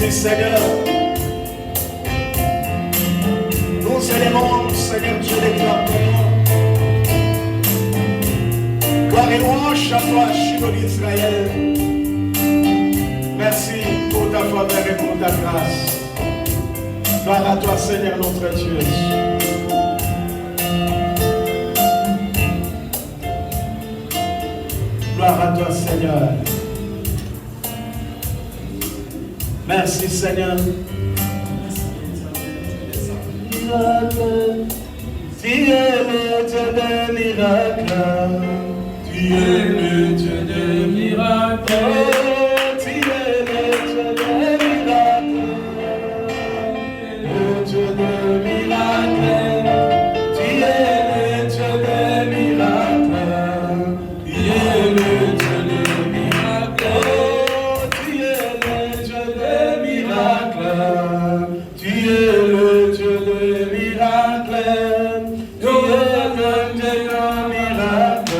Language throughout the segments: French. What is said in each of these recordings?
Merci Seigneur. Nous éléments, Seigneur Dieu, déclare ton nom. Gloire et louange à toi, Shiloh d'Israël. Merci pour ta faveur et pour ta grâce. Gloire à toi, Seigneur notre Dieu. Gloire à toi, Seigneur. Merci, Seigneur. Miracle. Tu es le Dieu de miracles. Tu es le Dieu de miracles. Tu es le Dieu de miracles. Le Dieu de miracles. Tu es le Dieu de miracles. Tu es le Dieu de miracles. Tu es le Dieu de miracles. Tu es le Dieu de miracles. Tu es le Dieu de miracles.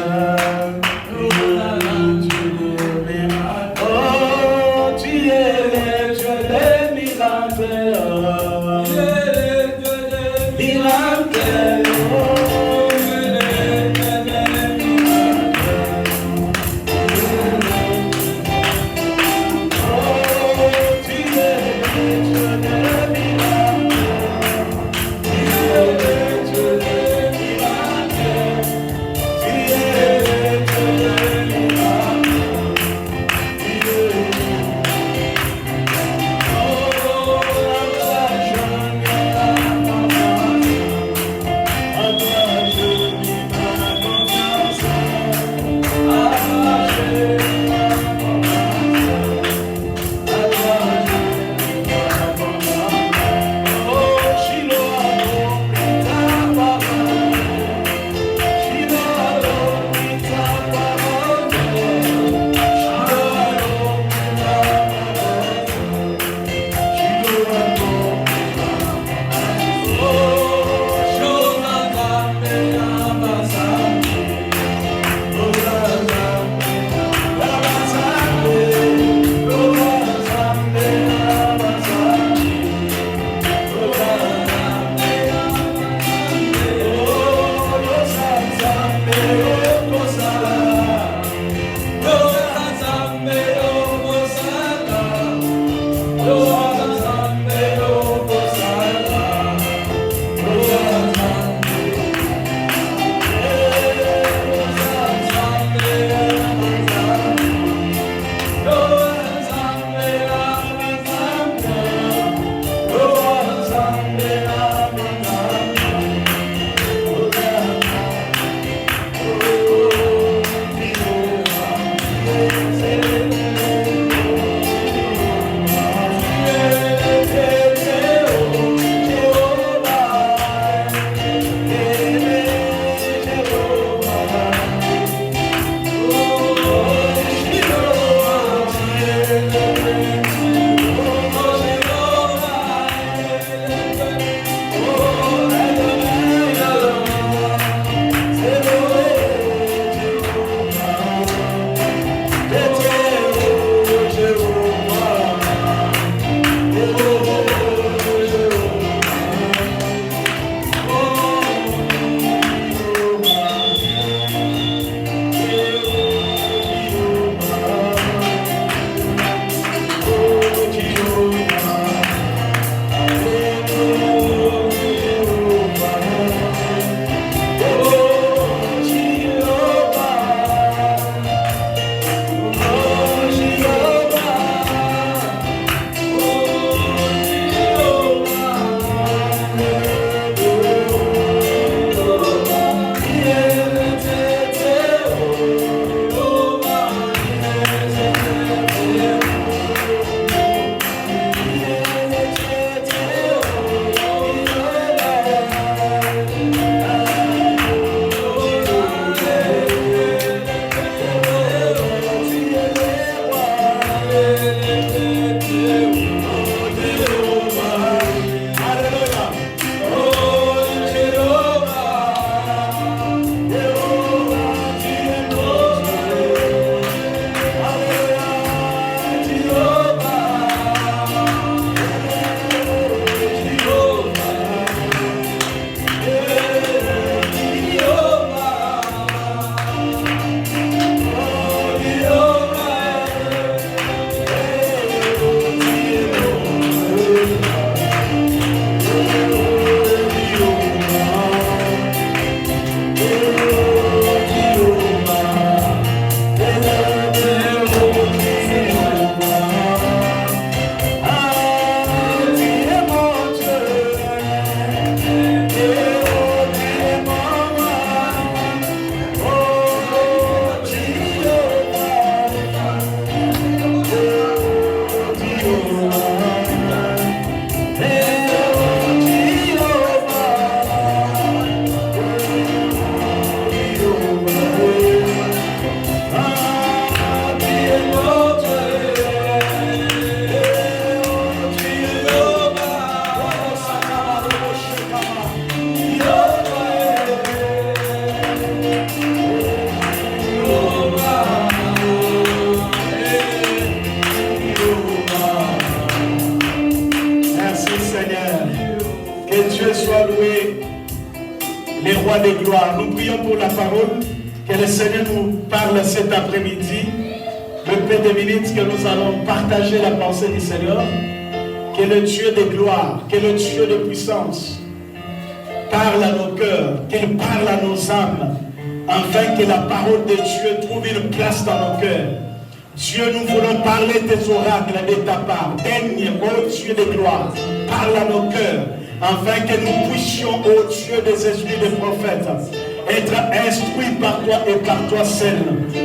parole, que le Seigneur nous parle cet après-midi. Le peu de minutes que nous allons partager la pensée du Seigneur, que le Dieu de gloire, que le Dieu de puissance parle à nos cœurs, qu'il parle à nos âmes, afin que la parole de Dieu trouve une place dans nos cœurs. Dieu, nous voulons parler des oracles de ta part. Daigne, ô Dieu de gloire, parle à nos cœurs, afin que nous puissions, ô Dieu des esprits des prophètes, être instruits par toi et par toi seul.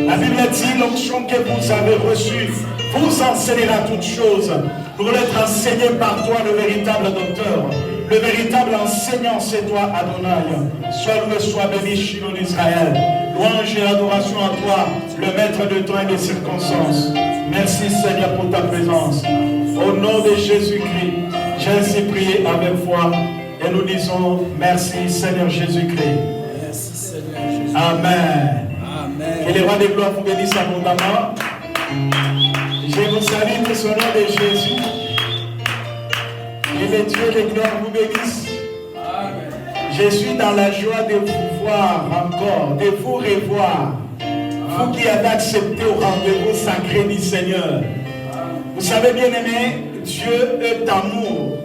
La Bible dit, l'onction que vous avez reçue vous enseignera toutes choses. Nous voulons être enseignés par toi, le véritable docteur. Le véritable enseignant, c'est toi, Adonai. Sois loué, sois béni, Shiloh d'Israël. Louange et adoration à toi, le maître de temps et des circonstances. Merci, Seigneur, pour ta présence. Au nom de Jésus-Christ, j'ai ainsi prié avec foi. Et nous disons merci, Seigneur Jésus-Christ. Merci, Seigneur Jésus. Amen. Amen. Que les rois de gloire vous bénissent abondamment. Je vous salue pour ce nom de Jésus. Que les dieux de gloire vous bénissent. Amen. Je suis dans la joie de vous voir encore, de vous revoir. Vous qui avez accepté au rendez-vous sacré du Seigneur. Vous savez, bien aimé, Dieu est amour.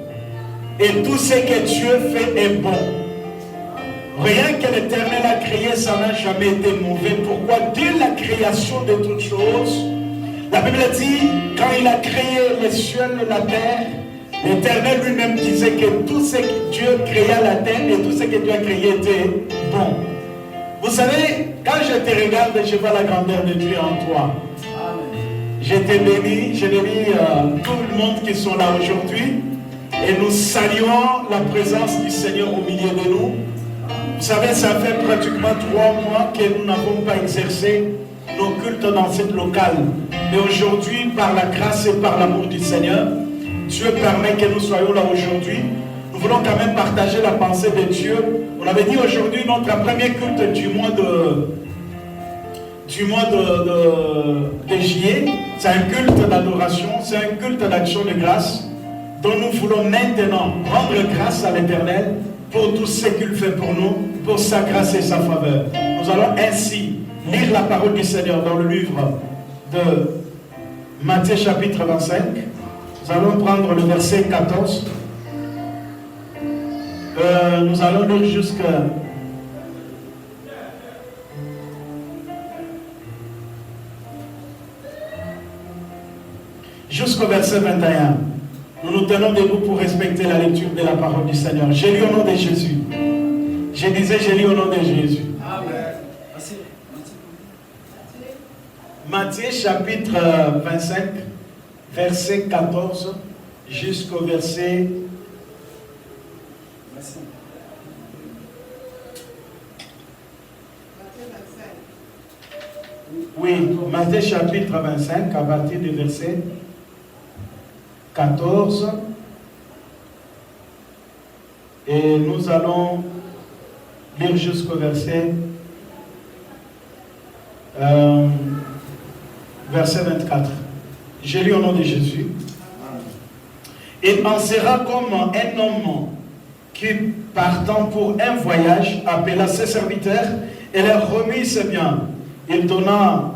Et tout ce que Dieu fait est bon. Rien que l'Éternel a créé, ça n'a jamais été mauvais. Pourquoi? Dès la création de toutes choses, la Bible dit, quand il a créé les cieux et la terre, l'Éternel lui-même disait que tout ce que Dieu créa la terre et tout ce que Dieu a créé était bon. Vous savez, quand je te regarde, je vois la grandeur de Dieu en toi. Je t'ai béni, je bénis tout le monde qui sont là aujourd'hui. Et nous saluons la présence du Seigneur au milieu de nous. Vous savez, ça fait pratiquement 3 mois que nous n'avons pas exercé nos cultes dans cette locale. Mais aujourd'hui, par la grâce et par l'amour du Seigneur, Dieu permet que nous soyons là aujourd'hui. Nous voulons quand même partager la pensée de Dieu. On avait dit aujourd'hui notre premier culte du mois de juillet. C'est un culte d'adoration, c'est un culte d'action de grâce dont nous voulons maintenant rendre grâce à l'Éternel pour tout ce qu'il fait pour nous, pour sa grâce et sa faveur. Nous allons ainsi lire la parole du Seigneur dans le livre de Matthieu chapitre 25. Nous allons prendre le verset 14. Nous allons lire jusqu'au verset 21. Nous nous tenons debout pour respecter la lecture de la parole du Seigneur. J'ai lu au nom de Jésus. Je disais, j'ai lu au nom de Jésus. Amen. Matthieu chapitre 25, verset 14 jusqu'au verset... Oui, Matthieu chapitre 25, à partir du verset 14. Et nous allons lire jusqu'au verset 24. J'ai lu au nom de Jésus. Il en sera comme un homme qui, partant pour un voyage, appela ses serviteurs et leur remit ses biens. Il donna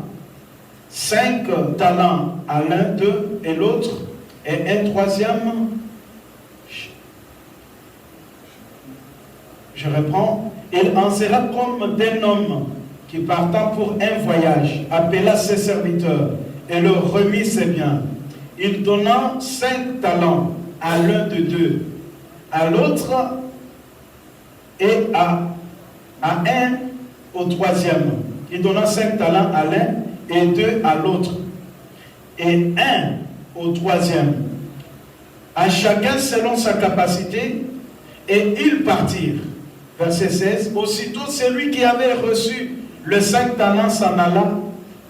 5 talents à l'un d'eux et l'autre, et un troisième. Je reprends. Il en sera comme d'un homme qui, partant pour un voyage, appela ses serviteurs et leur remit ses biens. Il donna 5 talents à l'un de deux, à l'autre et à un au troisième. Il donna 5 talents à l'un et 2 à l'autre et 1 au troisième. À chacun selon sa capacité, et ils partirent. Verset 16. Aussitôt celui qui avait reçu le 5 talents s'en alla,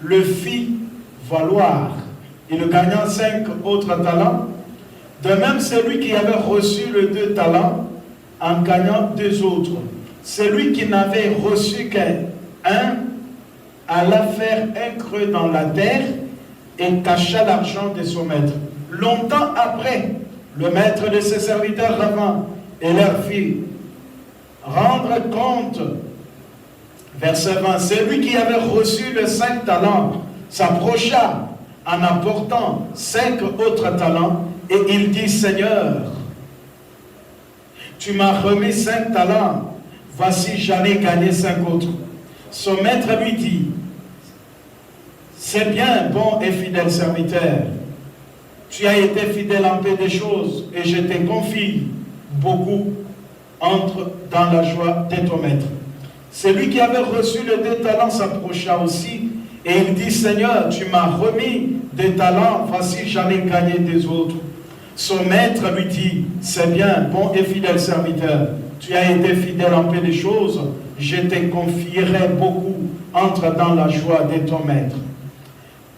le fit valoir. Il gagna 5 autres talents. De même, celui qui avait reçu le 2 talents en gagnant 2 autres. Celui qui n'avait reçu qu'un alla faire un creux dans la terre et cacha l'argent de son maître. Longtemps après, le maître de ses serviteurs revint et leur fit rendre compte Verset 20. Celui qui avait reçu les 5 talents s'approcha en apportant 5 autres talents et il dit, Seigneur, tu m'as remis 5 talents, voici j'en ai gagné 5 autres. Son maître lui dit, c'est bien, bon et fidèle serviteur, tu as été fidèle en peu de choses et je te confie beaucoup, entre dans la joie de ton maître. Celui qui avait reçu les 2 talents s'approcha aussi et il dit, Seigneur, tu m'as remis des talents, voici j'en ai gagné des autres. Son maître lui dit, c'est bien, bon et fidèle serviteur, tu as été fidèle en peu de choses, je te confierai beaucoup, entre dans la joie de ton maître.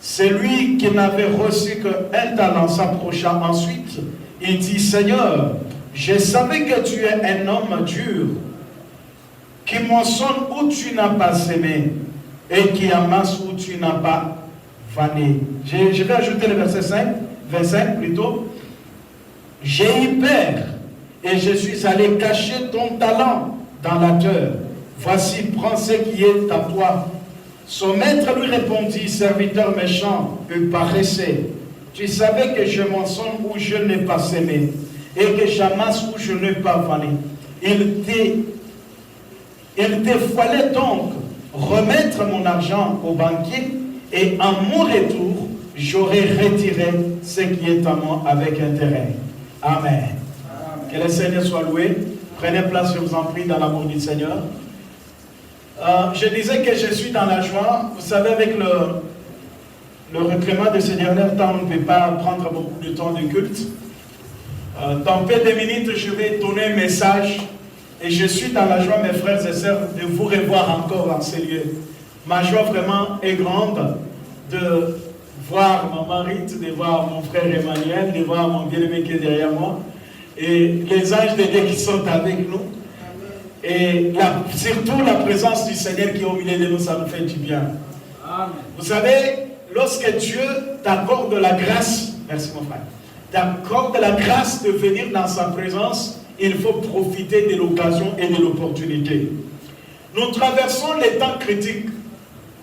Celui qui n'avait reçu qu'un talent s'approcha ensuite, il dit, Seigneur, je savais que tu es un homme dur, qui moissonne où tu n'as pas semé, et qui amasse où tu n'as pas vanné. Je vais ajouter le verset 25 plutôt. J'ai eu peur, et je suis allé cacher ton talent dans la terre. Voici, prends ce qui est à toi. Son maître lui répondit, serviteur méchant et paresseux, tu savais que je moissonne où je n'ai pas semé, et que j'amasse où je n'ai pas vanné. Il te fallait donc remettre mon argent au banquier, et en mon retour, j'aurais retiré ce qui est à moi avec intérêt. Amen. Amen. Que le Seigneur soit loué. Prenez place, je vous en prie, dans l'amour du Seigneur. Je disais que je suis dans la joie. Vous savez, avec le recrément de ce dernier temps, on ne peut pas prendre beaucoup de temps de culte. Dans peu de minutes, je vais donner un message. Et je suis dans la joie, mes frères et sœurs, de vous revoir encore en ces lieux. Ma joie vraiment est grande de voir maman Rite, de voir mon frère Emmanuel, de voir mon bien-aimé qui est derrière moi, et les anges de Dieu qui sont avec nous. Et surtout la présence du Seigneur qui est au milieu de nous, ça nous fait du bien. Amen. Vous savez, lorsque Dieu t'accorde la grâce, merci mon frère, t'accorde la grâce de venir dans sa présence, il faut profiter de l'occasion et de l'opportunité. Nous traversons les temps critiques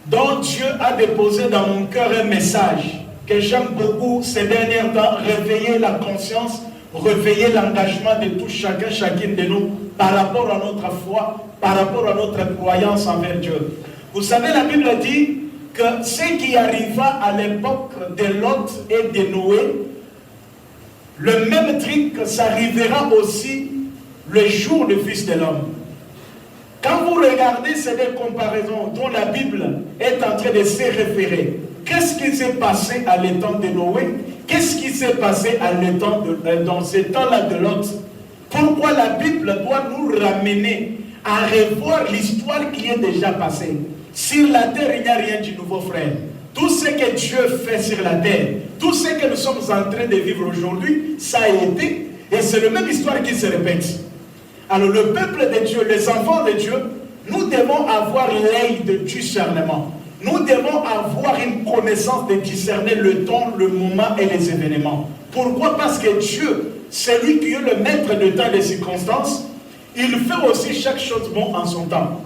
dont Dieu a déposé dans mon cœur un message que j'aime beaucoup ces derniers temps, réveiller la conscience, réveiller l'engagement de tout chacun, chacune de nous par rapport à notre foi, par rapport à notre croyance envers Dieu. Vous savez, la Bible dit que ce qui arriva à l'époque de Lot et de Noé, le même truc, ça arrivera aussi le jour du Fils de l'homme. Quand vous regardez ces deux comparaisons dont la Bible est en train de se référer, qu'est-ce qui s'est passé à l'étang de Noé? Qu'est-ce qui s'est passé à dans ces temps-là de Lot? Pourquoi la Bible doit nous ramener à revoir l'histoire qui est déjà passée? Sur la terre, il n'y a rien de nouveau, frère. Tout ce que Dieu fait sur la terre, tout ce que nous sommes en train de vivre aujourd'hui, ça a été, et c'est la même histoire qui se répète. Alors le peuple de Dieu, les enfants de Dieu, nous devons avoir l'œil de discernement. Nous devons avoir une connaissance de discerner le temps, le moment et les événements. Pourquoi? Parce que Dieu, c'est lui qui est le maître de temps et des circonstances. Il fait aussi chaque chose bon en son temps.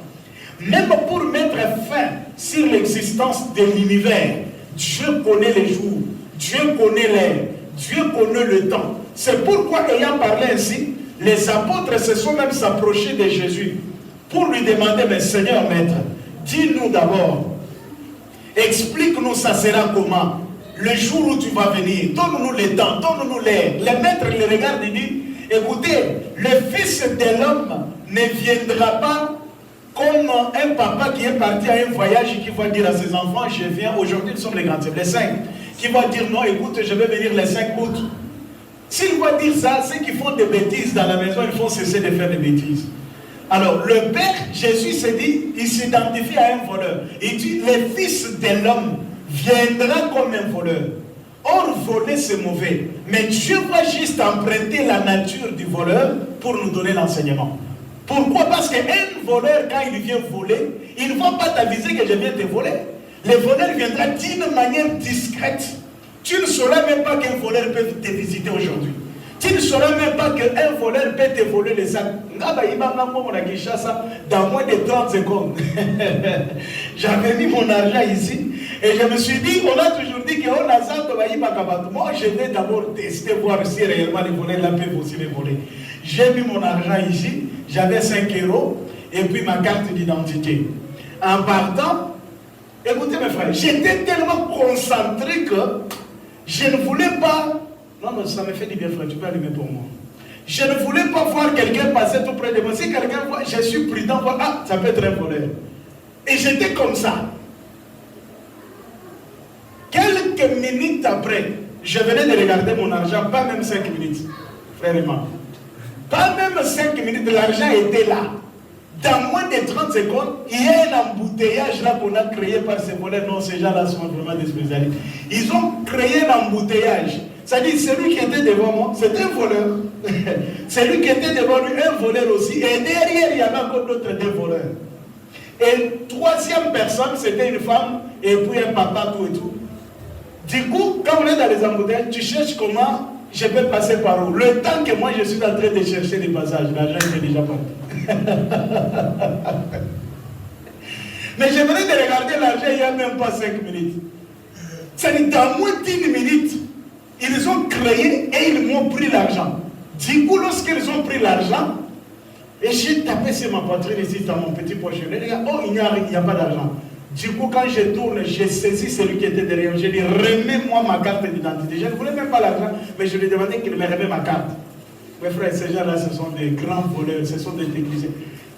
Même pour mettre fin sur l'existence de l'univers, Dieu connaît les jours, Dieu connaît l'heure, Dieu connaît le temps. C'est pourquoi, ayant parlé ainsi, les apôtres se sont même s'approchés de Jésus pour lui demander, mais Seigneur, Maître, dis-nous d'abord, explique-nous ça sera comment, le jour où tu vas venir, donne-nous le temps, donne-nous l'heure. Le Maître le regarde et dit, écoutez, le Fils de l'homme ne viendra pas comme un papa qui est parti à un voyage et qui va dire à ses enfants, je viens, aujourd'hui nous sommes les grands, les 5, qui va dire, non, écoute, je vais venir les 5 août. S'il va dire ça, ceux qui font des bêtises dans la maison, ils font cesser de faire des bêtises. Alors, le Père, Jésus s'est dit, il s'identifie à un voleur. Il dit, le Fils de l'homme viendra comme un voleur. Or, voler, c'est mauvais. Mais Dieu va juste emprunter la nature du voleur pour nous donner l'enseignement. Pourquoi? Parce qu'un voleur, quand il vient voler, il ne va pas t'aviser que je viens te voler. Le voleur viendra d'une manière discrète. Tu ne sauras même pas qu'un voleur peut te visiter aujourd'hui. Tu ne sauras même pas qu'un voleur peut te voler les sacs. Dans moins de 30 secondes. J'avais mis mon argent ici et je me suis dit, on a toujours dit qu'on a ça. Moi, je vais d'abord tester, voir si réellement les voleurs là peuvent aussi les voler. J'ai mis mon argent ici, j'avais 5 euros et puis ma carte d'identité. En partant, écoutez mes frères, j'étais tellement concentré que je ne voulais pas. Non, mais ça me fait du bien, frère, tu peux allumer pour moi. Je ne voulais pas voir quelqu'un passer tout près de moi. Si quelqu'un voit, je suis prudent, voir, ah, ça peut être un voleur. Et j'étais comme ça. Quelques minutes après, je venais de regarder mon argent, pas même 5 minutes, frère et moi. Pas même 5 minutes, l'argent était là. Dans moins de 30 secondes, il y a un embouteillage là qu'on a créé par ces voleurs. Non, ces gens-là sont vraiment des spécialistes. Ils ont créé un embouteillage. C'est-à-dire, celui qui était devant moi, c'était un voleur. Celui qui était devant lui, un voleur aussi. Et derrière, il y avait encore d'autres deux voleurs. Et troisième personne, c'était une femme, et puis un papa, tout et tout. Du coup, quand on est dans les embouteillages, tu cherches comment je peux passer par où. Le temps que moi, je suis en train de chercher les passages, l'argent est déjà parti. Mais je venais de regarder l'argent il n'y a même pas 5 minutes. C'est-à-dire, dans moins d'1 minute, ils ont créé et ils m'ont pris l'argent. Du coup, lorsqu'ils ont pris l'argent, et j'ai tapé sur ma poitrine ici dans mon petit pochelet, les gars, oh, il n'y a pas d'argent. Du coup, quand je tourne, j'ai saisi celui qui était derrière. J'ai dit, remets-moi ma carte d'identité. Je ne voulais même pas l'argent, mais je lui ai demandé qu'il me remette ma carte. Mes frères, ces gens-là, ce sont des grands voleurs, ce sont des techniciens.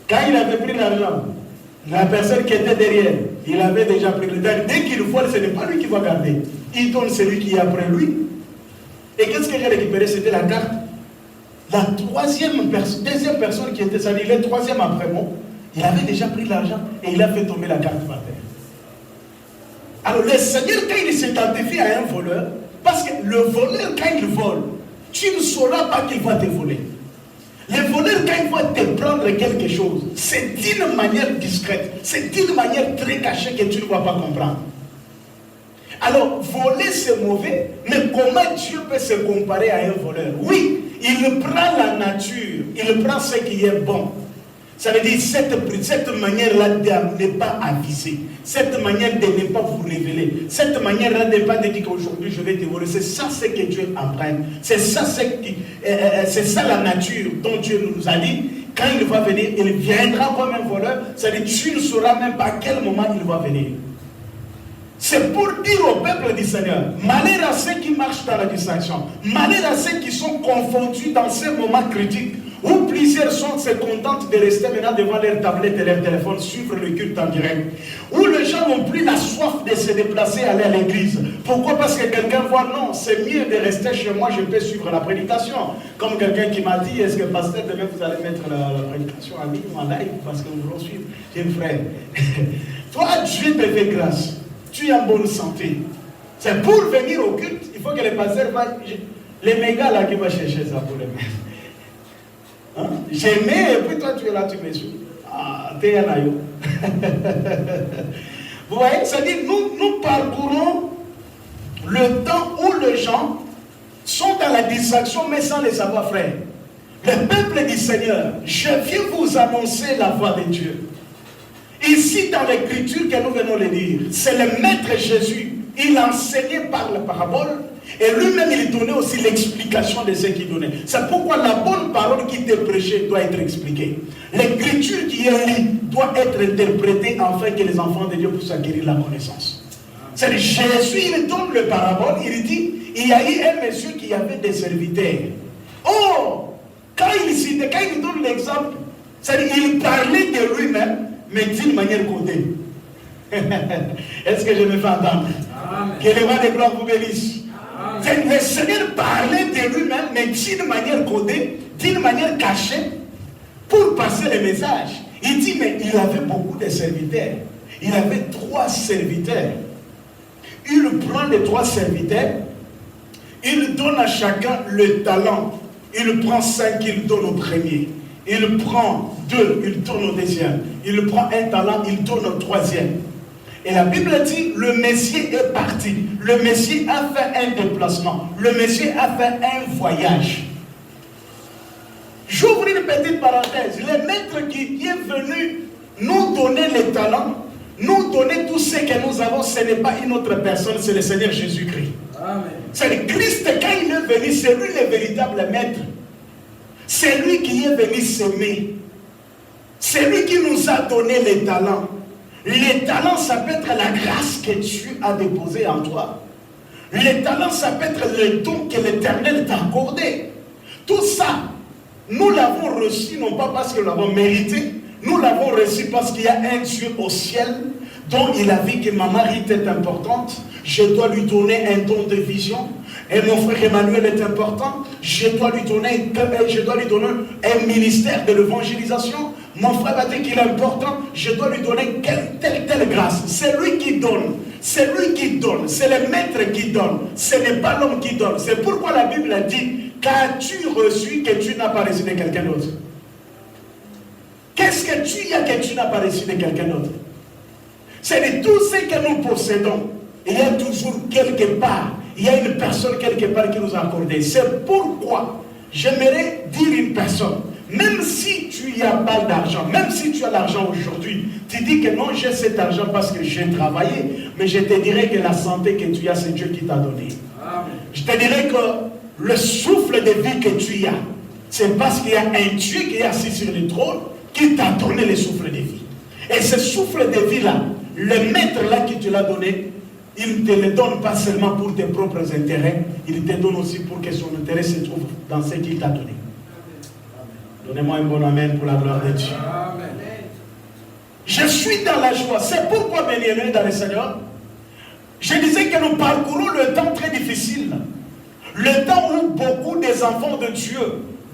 Quand il avait pris l'argent, la personne qui était derrière, il avait déjà pris le temps. Dès qu'il vole, ce n'est pas lui qui va garder. Il donne celui qui est après lui. Et qu'est-ce que j'ai récupéré? C'était la carte. La deuxième personne qui était salée, il est troisième après moi, il avait déjà pris l'argent et il a fait tomber la carte par terre. Alors le Seigneur, quand il s'identifie à un voleur, parce que le voleur, quand il vole, tu ne sauras pas qu'il va te voler. Le voleur, quand il va te prendre quelque chose, c'est d'une manière discrète, c'est d'une manière très cachée que tu ne vas pas comprendre. Alors, voler c'est mauvais, mais comment Dieu peut se comparer à un voleur? Oui, il prend la nature, il prend ce qui est bon. Ça veut dire cette manière-là de ne pas aviser, cette manière de ne pas vous révéler, cette manière-là de ne pas dire qu'aujourd'hui je vais te voler. C'est ça ce que Dieu emprunte. C'est ça, c'est ça la nature dont Dieu nous a dit. Quand il va venir, il viendra comme un voleur. Ça veut dire tu ne sauras même pas à quel moment il va venir. C'est pour dire au peuple du Seigneur, malheur à ceux qui marchent dans la distraction, malheur à ceux qui sont confondus dans ces moments critiques, où plusieurs se contentent de rester maintenant devant leur tablette et leur téléphone, suivre le culte en direct, où les gens n'ont plus la soif de se déplacer, aller à l'église. Pourquoi? Parce que quelqu'un voit, non, c'est mieux de rester chez moi, je peux suivre la prédication. Comme quelqu'un qui m'a dit, est-ce que pasteur, demain vous allez mettre la prédication en ligne, en live, parce que vous voulez suivre? J'ai un frère. Toi, Dieu te fait grâce. Tu es en bonne santé. C'est pour venir au culte, il faut que les pasteurs vaillent. Les mégas là qui vont chercher ça pour les mettre. Hein? J'aimais, et puis toi tu es là, tu me suis. Ah, t'es un aïe. Vous voyez, c'est-à-dire, nous parcourons le temps où les gens sont dans la distraction, mais sans les savoir faire. Le peuple du Seigneur, je viens vous annoncer la voix de Dieu. Ici, dans l'écriture que nous venons de lire, c'est le Maître Jésus. Il enseignait par la parabole et lui-même il donnait aussi l'explication de ce qu'il donnait. C'est pourquoi la bonne parole qui était prêchée doit être expliquée. L'écriture qui est lue doit être interprétée afin que les enfants de Dieu puissent acquérir la connaissance. C'est Jésus, il donne le parabole, il dit, il y a eu un monsieur qui avait des serviteurs. Oh, quand il donne l'exemple, c'est-à-dire il parlait de lui-même, mais d'une manière codée. Est-ce que je me fais entendre? Amen. Que les rois de gloire vous bénissent. Le Seigneur parlait de lui-même, mais d'une manière codée, d'une manière cachée, pour passer le message. Il dit, mais il avait beaucoup de serviteurs. Il avait 3 serviteurs. Il prend les 3 serviteurs, il donne à chacun le talent. Il prend 5, il donne au premier. Il prend 2, il donne au deuxième. Il prend 1 talent, il donne au troisième. Et la Bible dit, le Messie est parti. Le Messie a fait un déplacement. Le Messie a fait un voyage. petite parenthèse. Le maître qui est venu nous donner les talents, nous donner tout ce que nous avons, ce n'est pas une autre personne, c'est le Seigneur Jésus-Christ. C'est le Christ, quand il est venu, c'est lui le véritable maître. C'est lui qui est venu s'aimer. C'est lui qui nous a donné les talents. Les talents, ça peut être la grâce que Dieu a déposée en toi. Les talents, ça peut être le don que l'Éternel t'a accordé. Tout ça, nous l'avons reçu, non pas parce que nous l'avons mérité, nous l'avons reçu parce qu'il y a un Dieu au ciel dont il a vu que ma mari est importante. Je dois lui donner un don de vision. Et mon frère Emmanuel est important. Je dois lui donner un ministère de l'évangélisation. Mon frère Patrick, il est important. Je dois lui donner telle grâce. C'est lui qui donne. C'est lui qui donne. C'est le maître qui donne. Ce n'est pas l'homme qui donne. C'est pourquoi la Bible a dit: qu'as-tu reçu que tu n'as pas reçu de quelqu'un d'autre? Qu'est-ce que tu as que tu n'as pas reçu de quelqu'un d'autre? C'est de tout ce que nous possédons. Il y a toujours quelque part, il y a une personne quelque part qui nous a accordé. C'est pourquoi j'aimerais dire une personne, même si tu n'as pas d'argent, même si tu as l'argent aujourd'hui, tu dis que non, j'ai cet argent parce que j'ai travaillé, mais je te dirais que la santé que tu as, c'est Dieu qui t'a donné. Amen. Je te dirais que le souffle de vie que tu as, c'est parce qu'il y a un Dieu qui est assis sur le trône qui t'a donné le souffle de vie. Et ce souffle de vie-là, le maître là qui te l'a donné, il ne te le donne pas seulement pour tes propres intérêts, il te donne aussi pour que son intérêt se trouve dans ce qu'il t'a donné. Donnez-moi un bon amen pour la gloire de Dieu. Amen. Je suis dans la joie. C'est pourquoi, bien-aimés dans le Seigneur, je disais que nous parcourons le temps très difficile. Le temps où beaucoup des enfants de Dieu,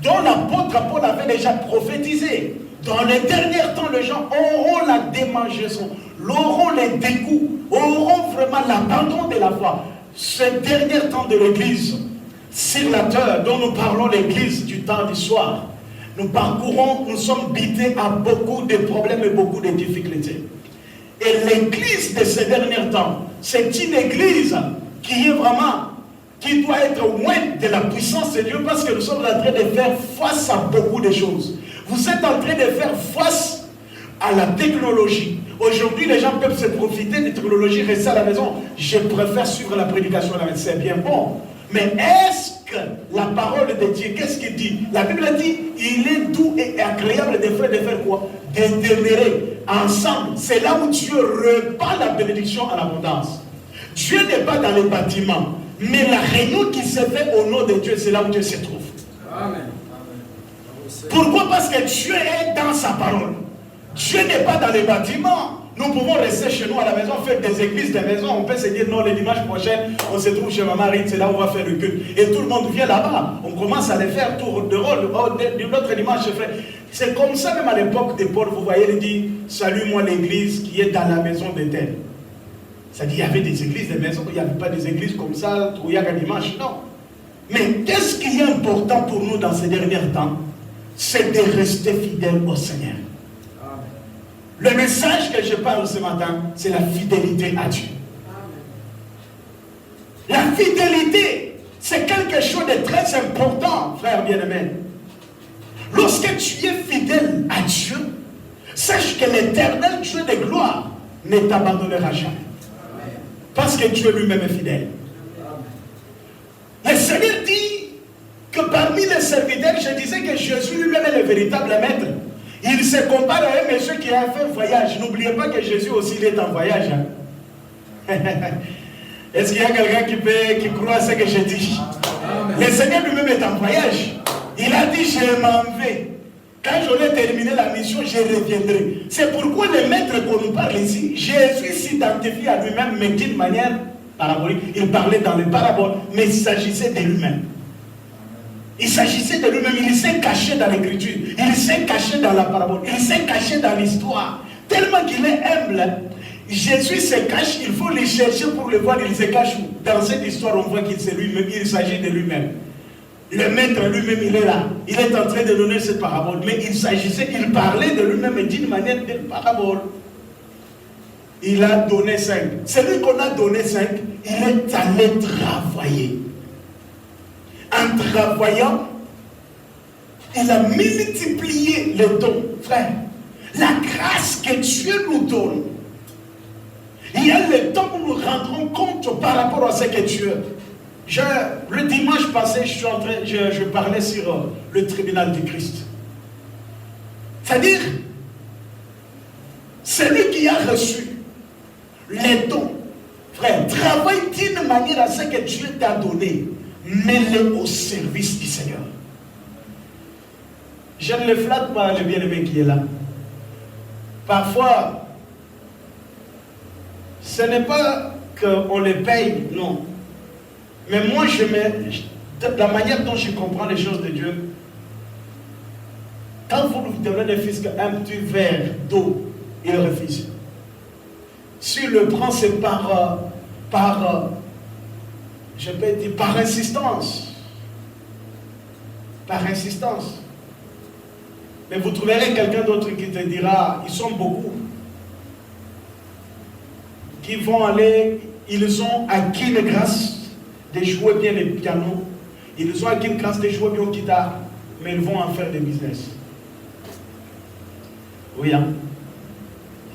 dont l'apôtre Paul avait déjà prophétisé, dans les derniers temps, les gens auront la démangeaison, auront les dégoûts, auront vraiment l'abandon de la foi. Ce dernier temps de l'Église, sur la terre dont nous parlons, l'Église du temps du soir, nous parcourons, nous sommes bités à beaucoup de problèmes et beaucoup de difficultés. Et l'Église de ces derniers temps, c'est une Église qui est vraiment, qui doit être loin de la puissance de Dieu, parce que nous sommes en train de faire face à beaucoup de choses. Vous êtes en train de faire face à la technologie. Aujourd'hui, les gens peuvent se profiter de la technologie, rester à la maison. Je préfère suivre la prédication, c'est bien bon. Mais est-ce que la parole de Dieu, qu'est-ce qu'il dit? La Bible dit, il est doux et agréable de faire quoi? De demeurer ensemble. C'est là où Dieu repart la bénédiction en abondance. Dieu n'est pas dans les bâtiments, mais la réunion qui se fait au nom de Dieu, c'est là où Dieu se trouve. Amen. Pourquoi? Parce que Dieu est dans sa parole. Dieu n'est pas dans les bâtiments. Nous pouvons rester chez nous à la maison, faire des églises, des maisons. On peut se dire non, le dimanche prochain, on se trouve chez Maman Rite, c'est là où on va faire le culte. Et tout le monde vient là-bas. On commence à les faire tour de rôle. L'autre dimanche, c'est comme ça, même à l'époque de Paul, vous voyez, il dit salue-moi l'église qui est dans la maison de tel. C'est-à-dire, il y avait des églises, des maisons, il n'y avait pas des églises comme ça, où il y a un dimanche, non. Mais qu'est-ce qui est important pour nous dans ces derniers temps? C'est de rester fidèle au Seigneur. Amen. Le message que je parle ce matin, c'est la fidélité à Dieu. Amen. La fidélité, c'est quelque chose de très important, frère bien-aimé. Lorsque tu es fidèle à Dieu, sache que l'Éternel Dieu de gloire ne t'abandonnera jamais. Amen. Parce que Dieu lui-même est fidèle. Amen. Le Seigneur dit que parmi les serviteurs, je disais que Jésus lui-même est le véritable maître. Il se compare à un monsieur qui a fait un voyage. N'oubliez pas que Jésus aussi il est en voyage. Hein? Est-ce qu'il y a quelqu'un qui croit à ce que je dis? Amen. Le Seigneur lui-même est en voyage. Il a dit, je m'en vais. Quand j'aurai terminé la mission, je reviendrai. C'est pourquoi le maître qu'on nous parle ici, Jésus s'identifie à lui-même, mais d'une manière parabolique. Il parlait dans les paraboles, mais il s'agissait de lui-même. Il s'agissait de lui-même, il s'est caché dans l'écriture, il s'est caché dans la parabole, il s'est caché dans l'histoire. Tellement qu'il est humble, Jésus se cache, il faut le chercher pour le voir, il se cache où? Dans cette histoire, on voit qu'il s'agit de lui-même. Le maître lui-même, il est là, il est en train de donner cette parabole, mais il parlait de lui-même d'une manière de parabole. Il a donné 5. Celui qu'on a donné 5, il est allé travailler. En travaillant, il a multiplié les dons, frère. La grâce que Dieu nous donne. Il y a le temps où nous rendrons compte par rapport à ce que Dieu. Le dimanche passé, je parlais sur le tribunal du Christ. C'est-à-dire, celui qui a reçu les dons, frère, travaille d'une manière à ce que Dieu t'a donné. Mets-le au service du Seigneur. Je ne le flatte pas, le bien-aimé qui est là. Parfois, ce n'est pas qu'on les paye, non. Mais moi, la manière dont je comprends les choses de Dieu, quand vous lui donnez un fils un petit verre d'eau, il refuse. S'il le prend, c'est je peux dire, par insistance. Par insistance. Mais vous trouverez quelqu'un d'autre qui te dira, ils sont beaucoup, qui vont aller, ils ont acquis une grâce de jouer bien le piano, ils ont acquis une grâce de jouer bien la guitare, mais ils vont en faire des business. Oui, hein?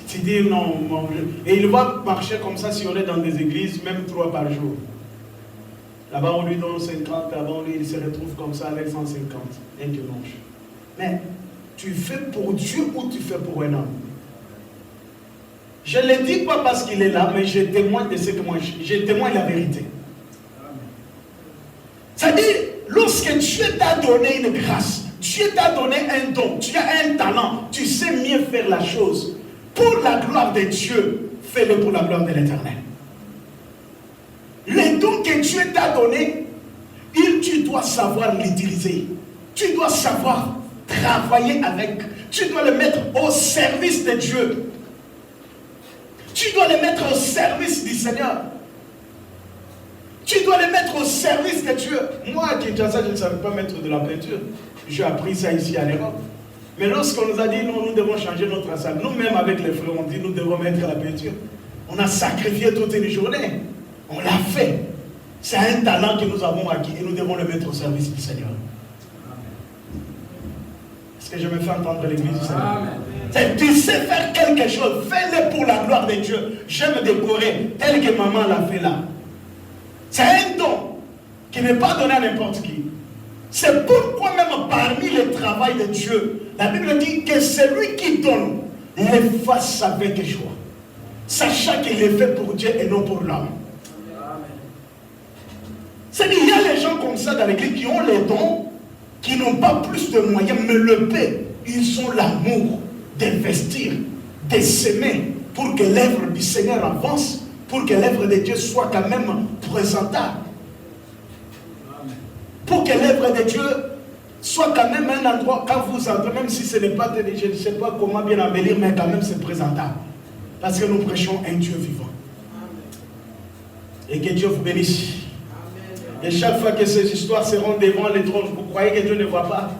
Tu dis non, et il va marcher comme ça si on est dans des églises, même 3 par jour. Là-bas, on lui donne 50, là-bas, il se retrouve comme ça avec 150, un dimanche. Mais tu fais pour Dieu ou tu fais pour un homme? Je ne le dis pas parce qu'il est là, mais je témoigne de ce que moi, je témoigne la vérité. C'est-à-dire, lorsque Dieu t'a donné une grâce, Dieu t'a donné un don, tu as un talent, tu sais mieux faire la chose. Pour la gloire de Dieu, fais-le pour la gloire de l'Éternel. Les dons que Dieu t'a donnés, tu dois savoir l'utiliser. Tu dois savoir travailler avec. Tu dois le mettre au service de Dieu. Tu dois le mettre au service du Seigneur. Tu dois le mettre au service de Dieu. Moi, à Kinshasa, je ne savais pas mettre de la peinture. J'ai appris ça ici à l'Europe. Mais lorsqu'on nous a dit, non, nous devons changer notre salle, nous-mêmes avec les frères, on dit, nous devons mettre la peinture. On a sacrifié toute une journée. On l'a fait. C'est un talent que nous avons acquis et nous devons le mettre au service du Seigneur. Est-ce que je me fais entendre l'église du Seigneur? Tu sais faire quelque chose, fais-le pour la gloire de Dieu. J'aime décorer tel que maman l'a fait là. C'est un don qui n'est pas donné à n'importe qui. C'est pourquoi même parmi le travail de Dieu, la Bible dit que celui qui donne le fasse avec joie, sachant qu'il est fait pour Dieu et non pour l'homme. C'est-à-dire qu'il y a les gens comme ça dans l'église qui ont les dons, qui n'ont pas plus de moyens, mais le paix, ils ont l'amour d'investir, de s'aimer pour que l'œuvre du Seigneur avance, pour que l'œuvre de Dieu soit quand même présentable. Pour que l'œuvre de Dieu soit quand même un endroit, quand vous entrez, même si ce n'est pas, je ne sais pas comment bien embellir, mais quand même c'est présentable. Parce que nous prêchons un Dieu vivant. Et que Dieu vous bénisse. Et chaque fois que ces histoires seront devant les trônes, vous croyez que Dieu ne voit pas?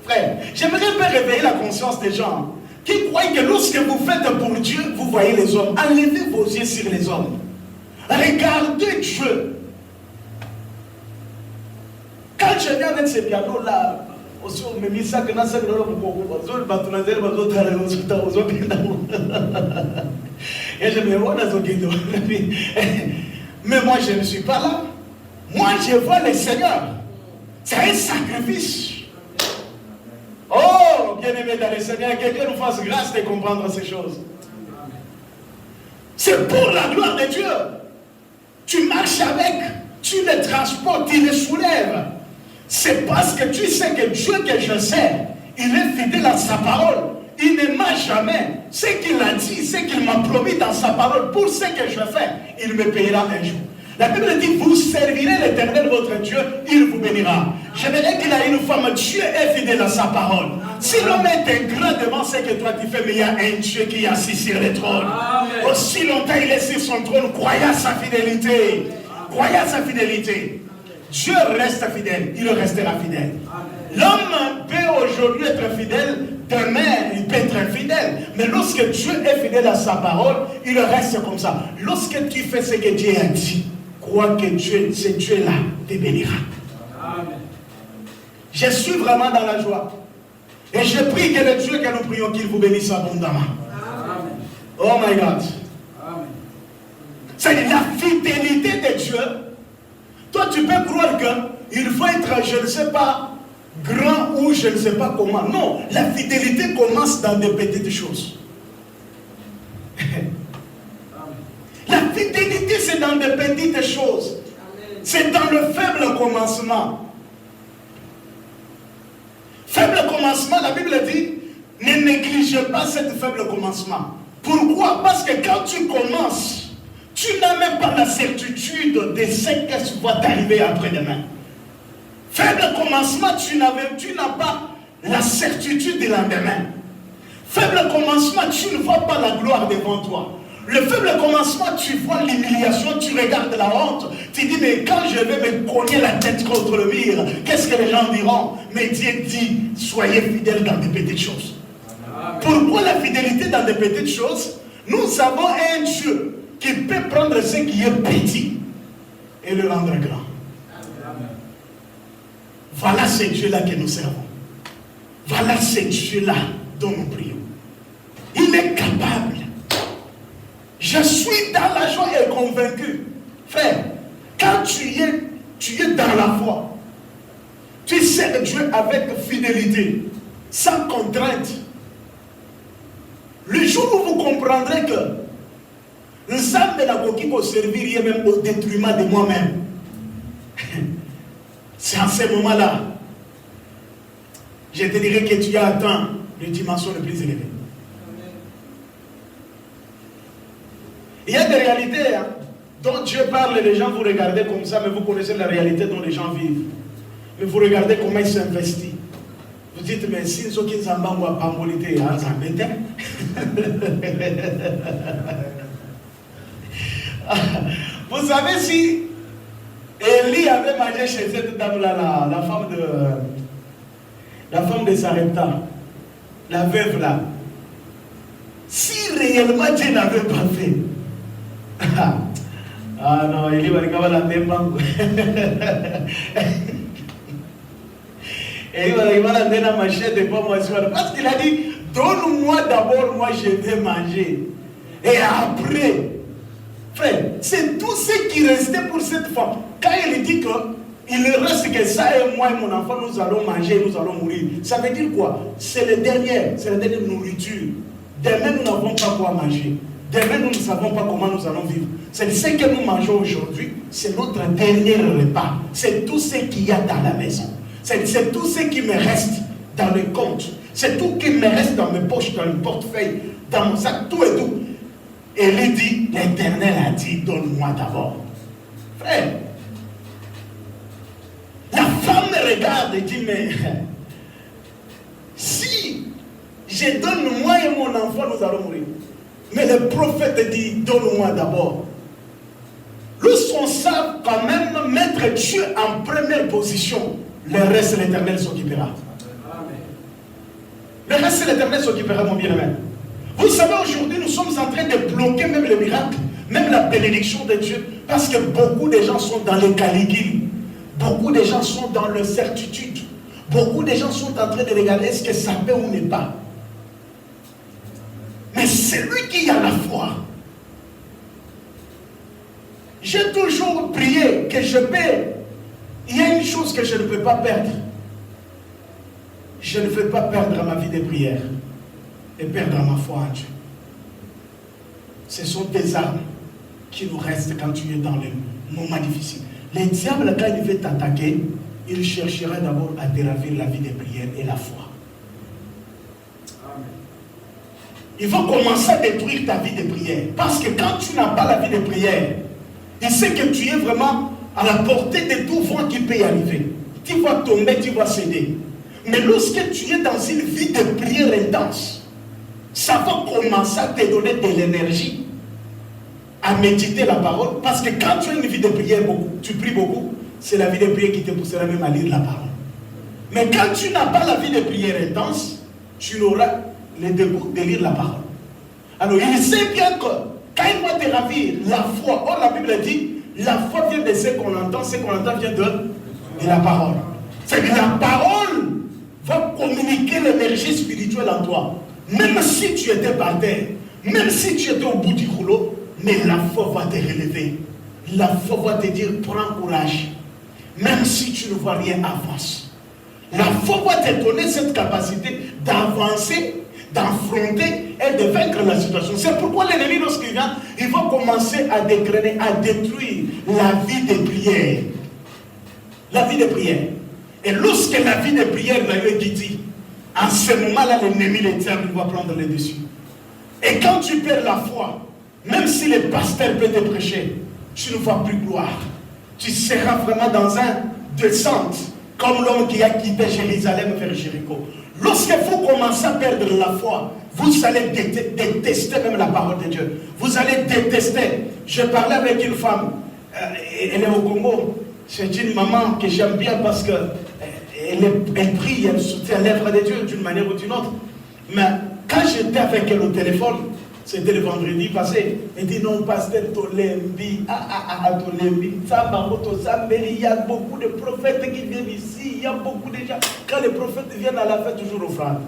Frère, j'aimerais bien réveiller la conscience des gens qui croient que lorsque vous faites pour Dieu, vous voyez les hommes. Enlevez vos yeux sur les hommes. Regardez Dieu. Quand je viens avec ces pianos-là, mais moi je ne suis pas là. Moi je vois le Seigneur. C'est un sacrifice. Oh, bien-aimé dans le Seigneur, que Dieu nous fasse grâce de comprendre ces choses. C'est pour la gloire de Dieu. Tu marches avec, tu le transportes, tu le soulèves. C'est parce que tu sais que Dieu que je sais, il est fidèle à sa parole. Il ne m'a jamais. Ce qu'il a dit, ce qu'il m'a promis dans sa parole, pour ce que je fais, il me payera un jour. La Bible dit, vous servirez l'Éternel votre Dieu, il vous bénira. J'aimerais qu'il ait une femme, Dieu est fidèle à sa parole. Si l'homme est ingrat devant ce que toi tu fais, mais il y a un Dieu qui est assis sur le trône. Aussi longtemps il est sur son trône, croyez à sa fidélité. Croyez à sa fidélité. Dieu reste fidèle, il restera fidèle. L'homme peut aujourd'hui être fidèle, demain il peut être infidèle. Mais lorsque Dieu est fidèle à sa parole, il reste comme ça. Lorsque tu fais ce que Dieu a dit, crois que Dieu, ce Dieu-là te bénira. Amen. Je suis vraiment dans la joie. Et je prie que le Dieu que nous prions, qu'il vous bénisse abondamment. Amen. Oh my God. Amen. C'est la fidélité de Dieu. Toi, tu peux croire qu'il faut être, je ne sais pas, grand ou je ne sais pas comment. Non, la fidélité commence dans des petites choses. La fidélité, c'est dans des petites choses. C'est dans le faible commencement. Faible commencement, la Bible dit, ne négligez pas ce faible commencement. Pourquoi? Parce que quand tu commences, tu n'as même pas la certitude de ce qui va t'arriver après-demain. Faible commencement, tu n'as pas la certitude du lendemain. Faible commencement, tu ne vois pas la gloire devant toi. Le faible commencement, tu vois l'humiliation, tu regardes la honte. Tu dis, mais quand je vais me cogner la tête contre le mur, qu'est-ce que les gens diront? Mais Dieu dit, soyez fidèles dans des petites choses. Amen. Pourquoi la fidélité dans des petites choses? Nous avons un Dieu qui peut prendre ce qui est petit et le rendre grand. Amen. Voilà ce Dieu-là que nous servons. Voilà ce Dieu-là dont nous prions. Il est capable. Je suis dans la joie et convaincu. Frère, quand tu es dans la foi, tu sers Dieu avec fidélité, sans contrainte. Le jour où vous comprendrez que le sang de la coquille peut servir même au détriment de moi-même, c'est en ce moment-là, je te dirai que tu as atteint les dimensions les plus élevées. Il y a des réalités dont Dieu parle, les gens vous regardez comme ça, mais vous connaissez la réalité dont les gens vivent. Mais vous regardez comment ils s'investissent. Vous dites, mais si nous sommes en pambolité, vous savez, si Élie avait mangé chez cette dame-là, la femme de Sarepta, la veuve là, si réellement Dieu n'avait pas fait, ah non, il va regarder la même banque. Et il va regarder la machette de pommes. Parce qu'il a dit, donne-moi d'abord, moi je vais manger. Et après, frère, c'est tout ce qui restait pour cette femme. Quand il dit qu'il ne reste que ça et moi et mon enfant, nous allons manger, nous allons mourir. Ça veut dire quoi? C'est la dernière nourriture. Demain, nous n'avons pas quoi manger. Demain, nous ne savons pas comment nous allons vivre. C'est ce que nous mangeons aujourd'hui. C'est notre dernier repas. C'est tout ce qu'il y a dans la maison. C'est tout ce qui me reste dans le compte. C'est tout ce qui me reste dans mes poches, dans le portefeuille, dans mon sac, tout et tout. Et il dit, l'Éternel a dit, donne-moi d'abord. Frère, la femme me regarde et dit, mais si je donne moi et mon enfant, nous allons mourir. Mais le prophète dit, donne-moi d'abord. Lorsqu'on sait quand même mettre Dieu en première position, le reste, l'Éternel s'occupera. Le reste, l'Éternel s'occupera, mon bien-aimé. Vous savez, aujourd'hui, nous sommes en train de bloquer même le miracle, même la bénédiction de Dieu, parce que beaucoup de gens sont dans les caligules. Beaucoup de gens sont dans leur certitude. Beaucoup de gens sont en train de regarder est-ce que ça peut ou n'est pas. Mais celui qui a la foi, j'ai toujours prié que je peux. Il y a une chose que je ne peux pas perdre. Je ne veux pas perdre ma vie de prière et perdre ma foi en Dieu. Ce sont des armes qui nous restent quand tu es dans les moments difficiles. Le diable, quand il veut t'attaquer, il cherchera d'abord à déravir la vie de prière et la foi. Il faut commencer à détruire ta vie de prière. Parce que quand tu n'as pas la vie de prière, il sait que tu es vraiment à la portée de tout vent qui peut y arriver. Tu vas tomber, tu vas céder. Mais lorsque tu es dans une vie de prière intense, ça va commencer à te donner de l'énergie à méditer la parole. Parce que quand tu as une vie de prière, tu pries beaucoup, c'est la vie de prière qui te poussera même à lire la parole. Mais quand tu n'as pas la vie de prière intense, tu n'auras les dégoûts de lire la parole. Alors il sait bien que quand il va te ravir la foi, or la Bible dit, la foi vient de ce qu'on entend vient de la parole. C'est que la parole communiquer l'énergie spirituelle en toi. Même si tu étais par terre, même si tu étais au bout du rouleau, mais la foi va te relever. La foi va te dire, prends courage. Même si tu ne vois rien, avance. La foi va te donner cette capacité d'avancer, d'affronter et de vaincre la situation. C'est pourquoi l'ennemi, lorsqu'il vient, il va commencer à dégrainer, à détruire la vie de prière. La vie de prière. Et lorsque la vie de prière va être guidée, en ce moment-là, l'ennemi, l'éternel, va prendre le dessus. Et quand tu perds la foi, même si le pasteur peut te prêcher, tu ne vas plus gloire. Tu seras vraiment dans un descente, comme l'homme qui a quitté Jérusalem vers Jéricho. Lorsque vous commencez à perdre la foi, vous allez détester même la parole de Dieu. Vous allez détester. Je parlais avec une femme, elle est au Congo. C'est une maman que j'aime bien parce que elle prie, elle soutient l'œuvre de Dieu d'une manière ou d'une autre. Mais quand j'étais avec elle au téléphone, c'était le vendredi passé, elle dit non, pasteur Tolembi, Tolembi, il y a beaucoup de prophètes qui viennent ici, il y a beaucoup de gens. Quand les prophètes viennent à la fête, toujours offrande.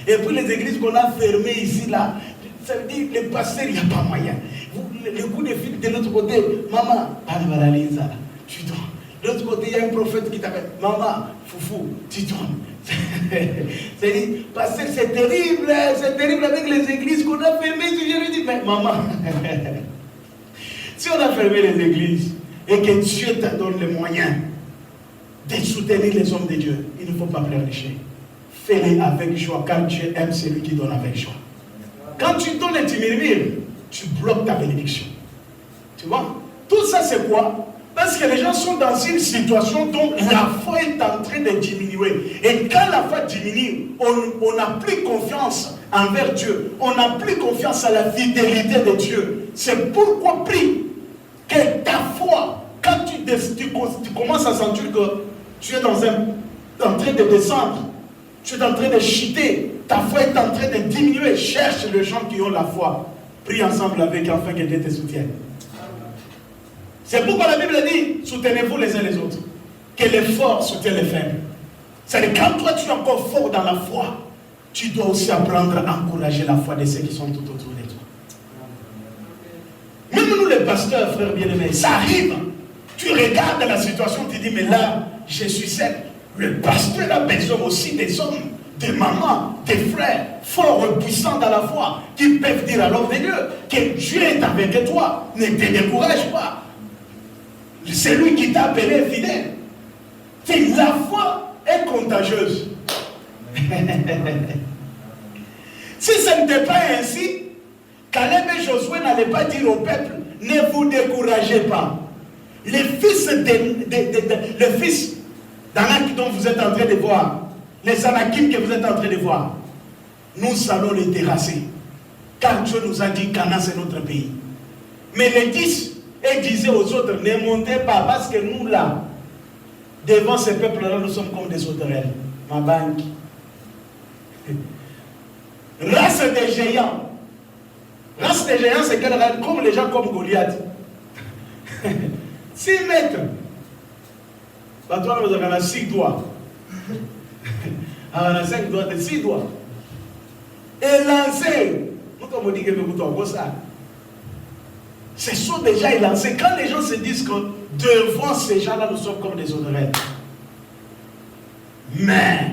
Et puis les églises qu'on a fermées ici, là, ça veut dire les pasteurs, il n'y a pas moyen. Le coup de fil de l'autre côté, maman, tu donnes. De l'autre côté, il y a un prophète qui t'appelle, maman, foufou, tu donnes. C'est-à-dire, pasteur, c'est terrible avec les églises qu'on a fermées. Je lui dis, mais maman, si on a fermé les églises et que Dieu te donne les moyens de soutenir les hommes de Dieu, il ne faut pas pleurnicher. Fais-les avec joie, car Dieu aime celui qui donne avec joie. Quand tu donnes et tu murmures, tu bloques ta bénédiction. Tu vois? Tout ça, c'est quoi? Parce que les gens sont dans une situation dont la foi est en train de diminuer. Et quand la foi diminue, on n'a plus confiance envers Dieu. On n'a plus confiance à la fidélité de Dieu. C'est pourquoi prie que ta foi, quand tu commences à sentir que tu es en train de descendre, tu es en train de chuter, ta foi est en train de diminuer, cherche les gens qui ont la foi. Prie ensemble avec afin que Dieu te soutienne. C'est pourquoi la Bible dit, soutenez-vous les uns les autres. Que les forts soutiennent les faibles. C'est-à-dire quand toi tu es encore fort dans la foi, tu dois aussi apprendre à encourager la foi de ceux qui sont tout autour de toi. Même nous les pasteurs, frères bien-aimés, ça arrive. Tu regardes la situation, tu dis, mais là, je suis seul. Le pasteur a besoin aussi des hommes, des mamans, des frères, forts et puissants dans la foi, qui peuvent dire à l'homme de Dieu que Dieu est avec toi. Ne te décourage pas. C'est lui qui t'a appelé fidèle. La foi est contagieuse. Si ce n'était pas ainsi, Caleb et Josué n'allaient pas dire au peuple, ne vous découragez pas. Les fils d'Anak dont vous êtes en train de voir, les Anakim que vous êtes en train de voir, nous allons les terrasser. Car Dieu nous a dit Canaan c'est notre pays. Mais les 10 et disaient aux autres, ne montez pas, parce que nous là, devant ces peuples-là, nous sommes comme des sauterelles. Ma banque. Race des géants. Race des géants, c'est comme les gens comme Goliath. 6 mètres. Bah, toi, nous avons 6 doigts. On a 5 doigts, 6 doigts. Et lancé. Nous, comme on dit que nous sommes comme ça. Ce sont déjà élancés. Quand les gens se disent que devant ces gens-là, nous sommes comme des sauterelles. Mais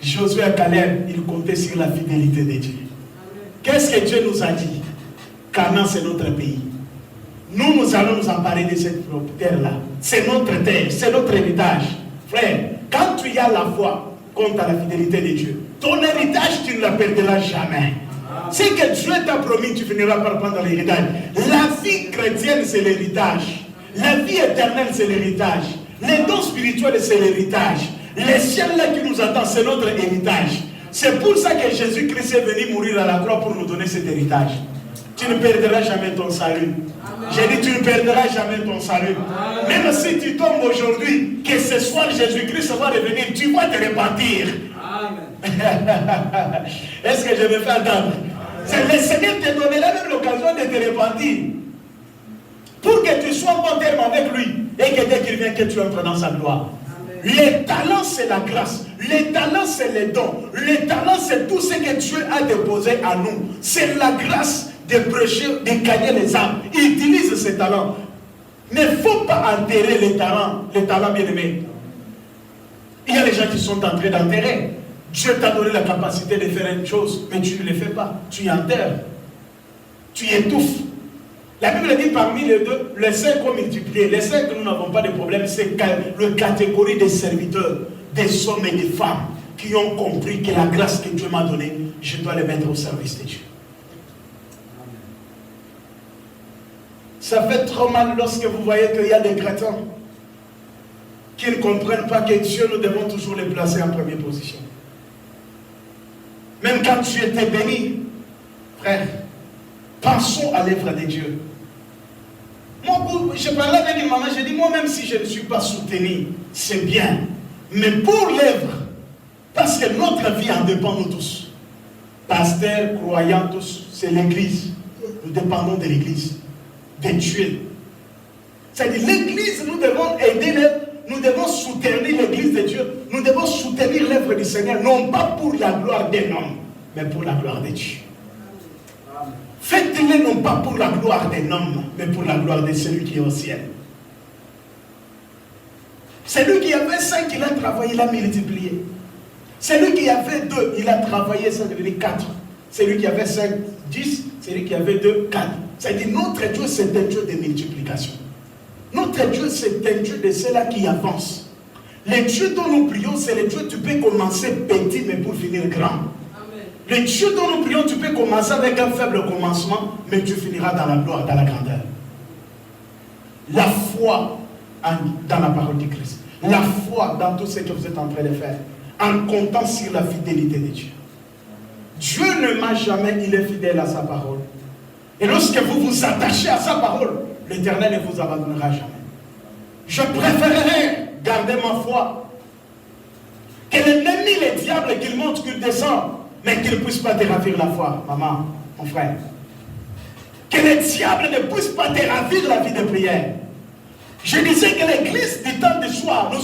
Josué et Caleb, ils comptaient sur la fidélité de Dieu. Qu'est-ce que Dieu nous a dit? Canaan, c'est notre pays. Nous allons nous emparer de cette terre-là. C'est notre terre, c'est notre héritage. Frère, quand tu as la foi, compte à la fidélité de Dieu. Ton héritage, tu ne la perdras jamais. C'est que Dieu t'a promis, tu finiras par prendre l'héritage. La vie chrétienne, c'est l'héritage. La vie éternelle, c'est l'héritage. Les dons spirituels, c'est l'héritage. Les ciels là qui nous attendent, c'est notre héritage. C'est pour ça que Jésus-Christ est venu mourir à la croix pour nous donner cet héritage. Tu ne perdras jamais ton salut. J'ai dit, tu ne perdras jamais ton salut. Même si tu tombes aujourd'hui, que ce soir Jésus-Christ va revenir, tu vas te repentir. Est-ce que je me fais entendre? Le Seigneur te donnera même l'occasion de te repentir. Pour que tu sois en bon terme avec lui. Et que dès qu'il vient, que tu entres dans sa gloire. Les talents, c'est la grâce. Les talents, c'est les dons. Les talents, c'est tout ce que Dieu a déposé à nous. C'est la grâce de prêcher, de gagner les âmes. Il utilise ces talents. Mais il ne faut pas enterrer les talents bien aimés. Il y a des gens qui sont en train d'enterrer. Dieu t'a donné la capacité de faire une chose, mais tu ne le fais pas. Tu y enterres. Tu y étouffes. La Bible dit parmi les deux, les 5 ont multiplié. Les 5, nous n'avons pas de problème. C'est la catégorie des serviteurs, des hommes et des femmes qui ont compris que la grâce que Dieu m'a donnée, je dois les mettre au service de Dieu. Ça fait trop mal lorsque vous voyez qu'il y a des chrétiens qui ne comprennent pas que Dieu, nous devons toujours les placer en première position. Même quand tu étais béni, frère, pensons à l'œuvre de Dieu. Moi, je parlais avec une maman, j'ai dit, moi même si je ne suis pas soutenu, c'est bien. Mais pour l'œuvre, parce que notre vie en dépend nous tous. Pasteurs, croyants, tous, c'est l'église. Nous dépendons de l'église, de Dieu. C'est-à-dire, l'église, nous devons aider, nous devons soutenir l'église de Dieu. Nous devons soutenir l'œuvre du Seigneur, non pas pour la gloire d'un homme, mais pour la gloire de Dieu. Faites-le non pas pour la gloire d'un homme, mais pour la gloire de celui qui est au ciel. Celui qui avait 5, il a travaillé, il a multiplié. Celui qui avait 2, il a travaillé, ça devenait 4. Celui qui avait 5, 10, celui qui avait 2, 4. C'est-à-dire, notre Dieu, c'est un Dieu de multiplication. Notre Dieu, c'est un Dieu de ceux-là qui avance. Les dieux dont nous prions, c'est les dieux, tu peux commencer petit, mais pour finir grand. Le Dieu dont nous prions, tu peux commencer avec un faible commencement, mais tu finiras dans la gloire, dans la grandeur. La foi dans la parole du Christ. La foi dans tout ce que vous êtes en train de faire. En comptant sur la fidélité de Dieu. Dieu ne ment jamais, il est fidèle à sa parole. Et lorsque vous vous attachez à sa parole, l'Éternel ne vous abandonnera jamais. Je préférerais garder ma foi. Que l'ennemi, le diable, qu'il monte, qu'il descend, mais qu'il ne puisse pas te ravir la foi, maman, mon frère. Que le diable ne puisse pas te ravir la vie de prière. Je disais que l'église du temps du soir, nous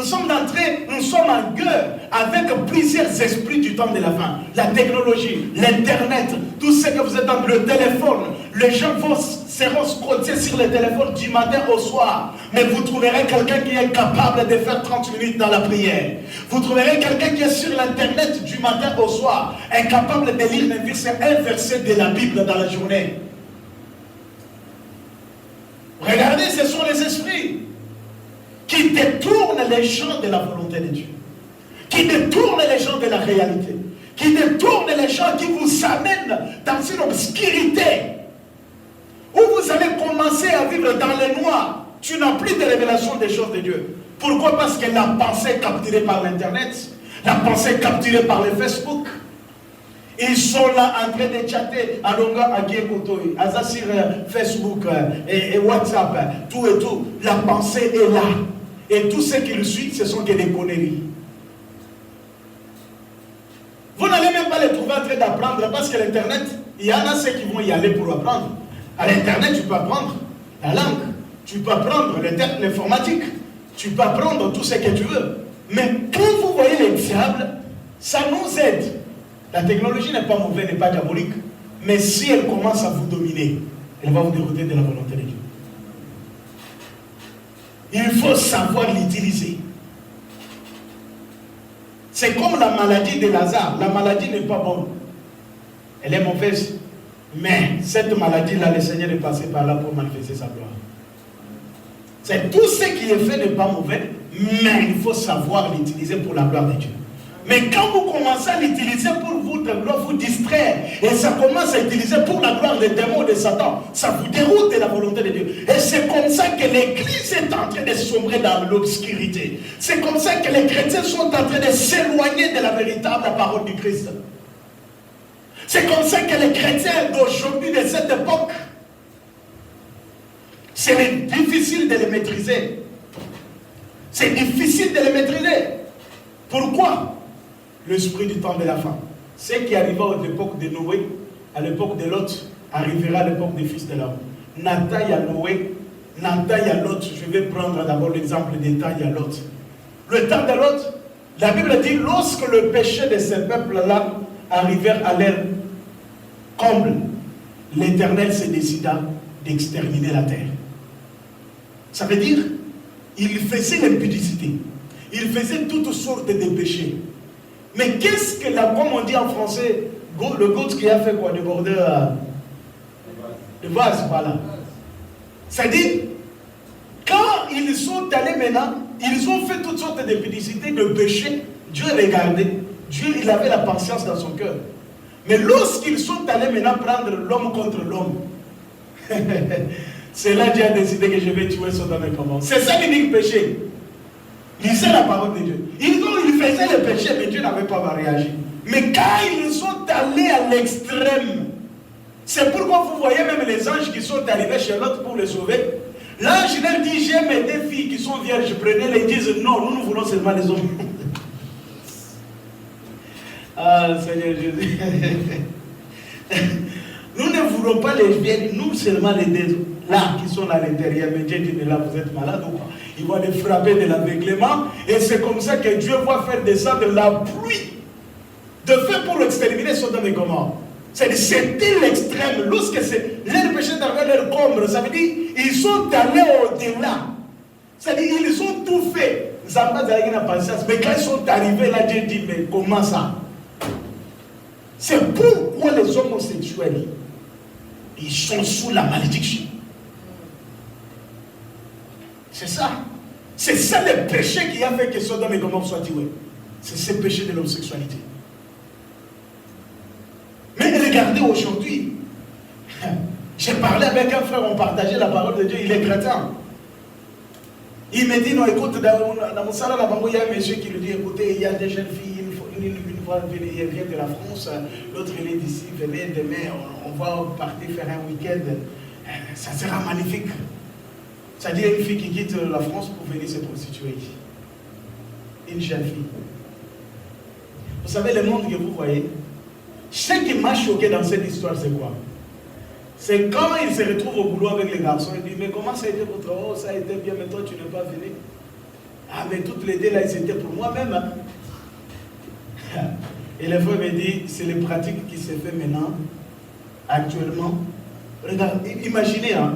sommes en guerre avec plusieurs esprits du temps de la fin. La technologie, l'internet, tout ce que vous êtes dans le téléphone. Les gens seront scotchés sur le téléphone du matin au soir. Mais vous trouverez quelqu'un qui est capable de faire 30 minutes dans la prière. Vous trouverez quelqu'un qui est sur l'internet du matin au soir, incapable de lire un verset de la Bible dans la journée. Regardez, ce sont les esprits qui détournent les gens de la volonté de Dieu, qui détournent les gens de la réalité, qui détournent les gens, qui vous amènent dans une obscurité où vous allez commencer à vivre dans le noir. Tu n'as plus de révélation des choses de Dieu. Pourquoi? Parce que la pensée est capturée par l'internet, la pensée est capturée par le Facebook. Ils sont là en train de chatter à longueur à Guékotoy, à sur Facebook et WhatsApp, tout et tout. La pensée est là. Et tout ce qui le suit, ce sont que des conneries. Vous n'allez même pas les trouver en train d'apprendre parce que l'Internet, il y en a ceux qui vont y aller pour apprendre. À l'Internet, tu peux apprendre la langue, tu peux apprendre l'informatique, tu peux apprendre tout ce que tu veux. Mais quand vous voyez les diables, ça nous aide. La technologie n'est pas mauvaise, n'est pas diabolique. Mais si elle commence à vous dominer, elle va vous dérouter de la volonté de Dieu. Il faut savoir l'utiliser. C'est comme la maladie de Lazare. La maladie n'est pas bonne. Elle est mauvaise. Mais cette maladie-là, le Seigneur est passé par là pour manifester sa gloire. C'est tout ce qui est fait n'est pas mauvais, mais il faut savoir l'utiliser pour la gloire de Dieu. Mais quand vous commencez à l'utiliser pour votre gloire, vous distraire, et ça commence à l'utiliser pour la gloire des démons de Satan, ça vous déroute de la volonté de Dieu. Et c'est comme ça que l'Église est en train de sombrer dans l'obscurité. C'est comme ça que les chrétiens sont en train de s'éloigner de la véritable parole du Christ. C'est comme ça que les chrétiens d'aujourd'hui, de cette époque, c'est difficile de les maîtriser. C'est difficile de les maîtriser. Pourquoi? L'esprit du temps de la fin. Ce qui arriva à l'époque de Noé, à l'époque de Lot, arrivera à l'époque des fils de l'homme. Nathan et Noé, Nathan et Lot, je vais prendre d'abord l'exemple de Nathan et Lot. le temps de l'autre, la Bible dit, lorsque le péché de ces peuples-là arrivèrent à leur comble, l'Éternel se décida d'exterminer la terre. Ça veut dire, il faisait l'impudicité, il faisait toutes sortes de péchés. Mais qu'est-ce que là, comme on dit en français, le goût qui a fait quoi, déborder de vase, voilà. C'est-à-dire, quand ils sont allés maintenant, ils ont fait toutes sortes d'impudicités, de péchés. Dieu regardait, Dieu il avait la patience dans son cœur. Mais lorsqu'ils sont allés maintenant prendre l'homme contre l'homme, c'est là que Dieu a décidé que je vais tuer Sodome et Gomorrhe. C'est ça l'unique péché. Lisez la parole de Dieu. Ils faisaient le péché, mais Dieu n'avait pas réagi. Mais quand ils sont allés à l'extrême, c'est pourquoi vous voyez même les anges qui sont arrivés chez l'autre pour les sauver. L'ange leur dit, j'ai mes deux filles qui sont vierges, prenez-les, ils disent, non, nous voulons seulement les hommes. Ah, Seigneur Jésus. Nous ne voulons pas les vierges, nous seulement les deux, là, qui sont à l'intérieur. Mais Dieu dit, mais là, vous êtes malade ou quoi? Il va les frapper de l'aveuglement, et c'est comme ça que Dieu va faire descendre la pluie de feu pour exterminer Sodome et Gomorrhe. C'était l'extrême. Lorsque leur péché d'arriver leur comble, ça veut dire ils sont allés au-delà. C'est-à-dire ils ont tout fait. Mais quand ils sont arrivés là, Dieu dit, mais comment ça? C'est pourquoi les homosexuels, ils sont sous la malédiction. C'est ça. C'est ça le péché qui a fait que Sodome et Gomorrhe soient tués. C'est ce péché de l'homosexualité. Mais regardez aujourd'hui, j'ai parlé avec un frère, on partageait la parole de Dieu, il est chrétien. Il me dit, non, écoute, dans mon salon là-bas, il y a un monsieur qui lui dit, écoutez, il y a des jeunes filles, une fois, elle vient de la France, l'autre elle est d'ici, venez demain, on va partir faire un week-end, ça sera magnifique. C'est-à-dire une fille qui quitte la France pour venir se prostituer ici. Une jeune fille. Vous savez, le monde que vous voyez, ce qui m'a choqué dans cette histoire, c'est quoi? C'est quand il se retrouve au boulot avec les garçons, il dit, mais comment ça a été votre... Oh, ça a été bien, mais toi, tu n'es pas venu. Ah, mais toutes les deux, là, ils étaient pour moi-même. Hein? Et le frère me dit, c'est les pratiques qui se font maintenant, actuellement. Regarde, imaginez, hein,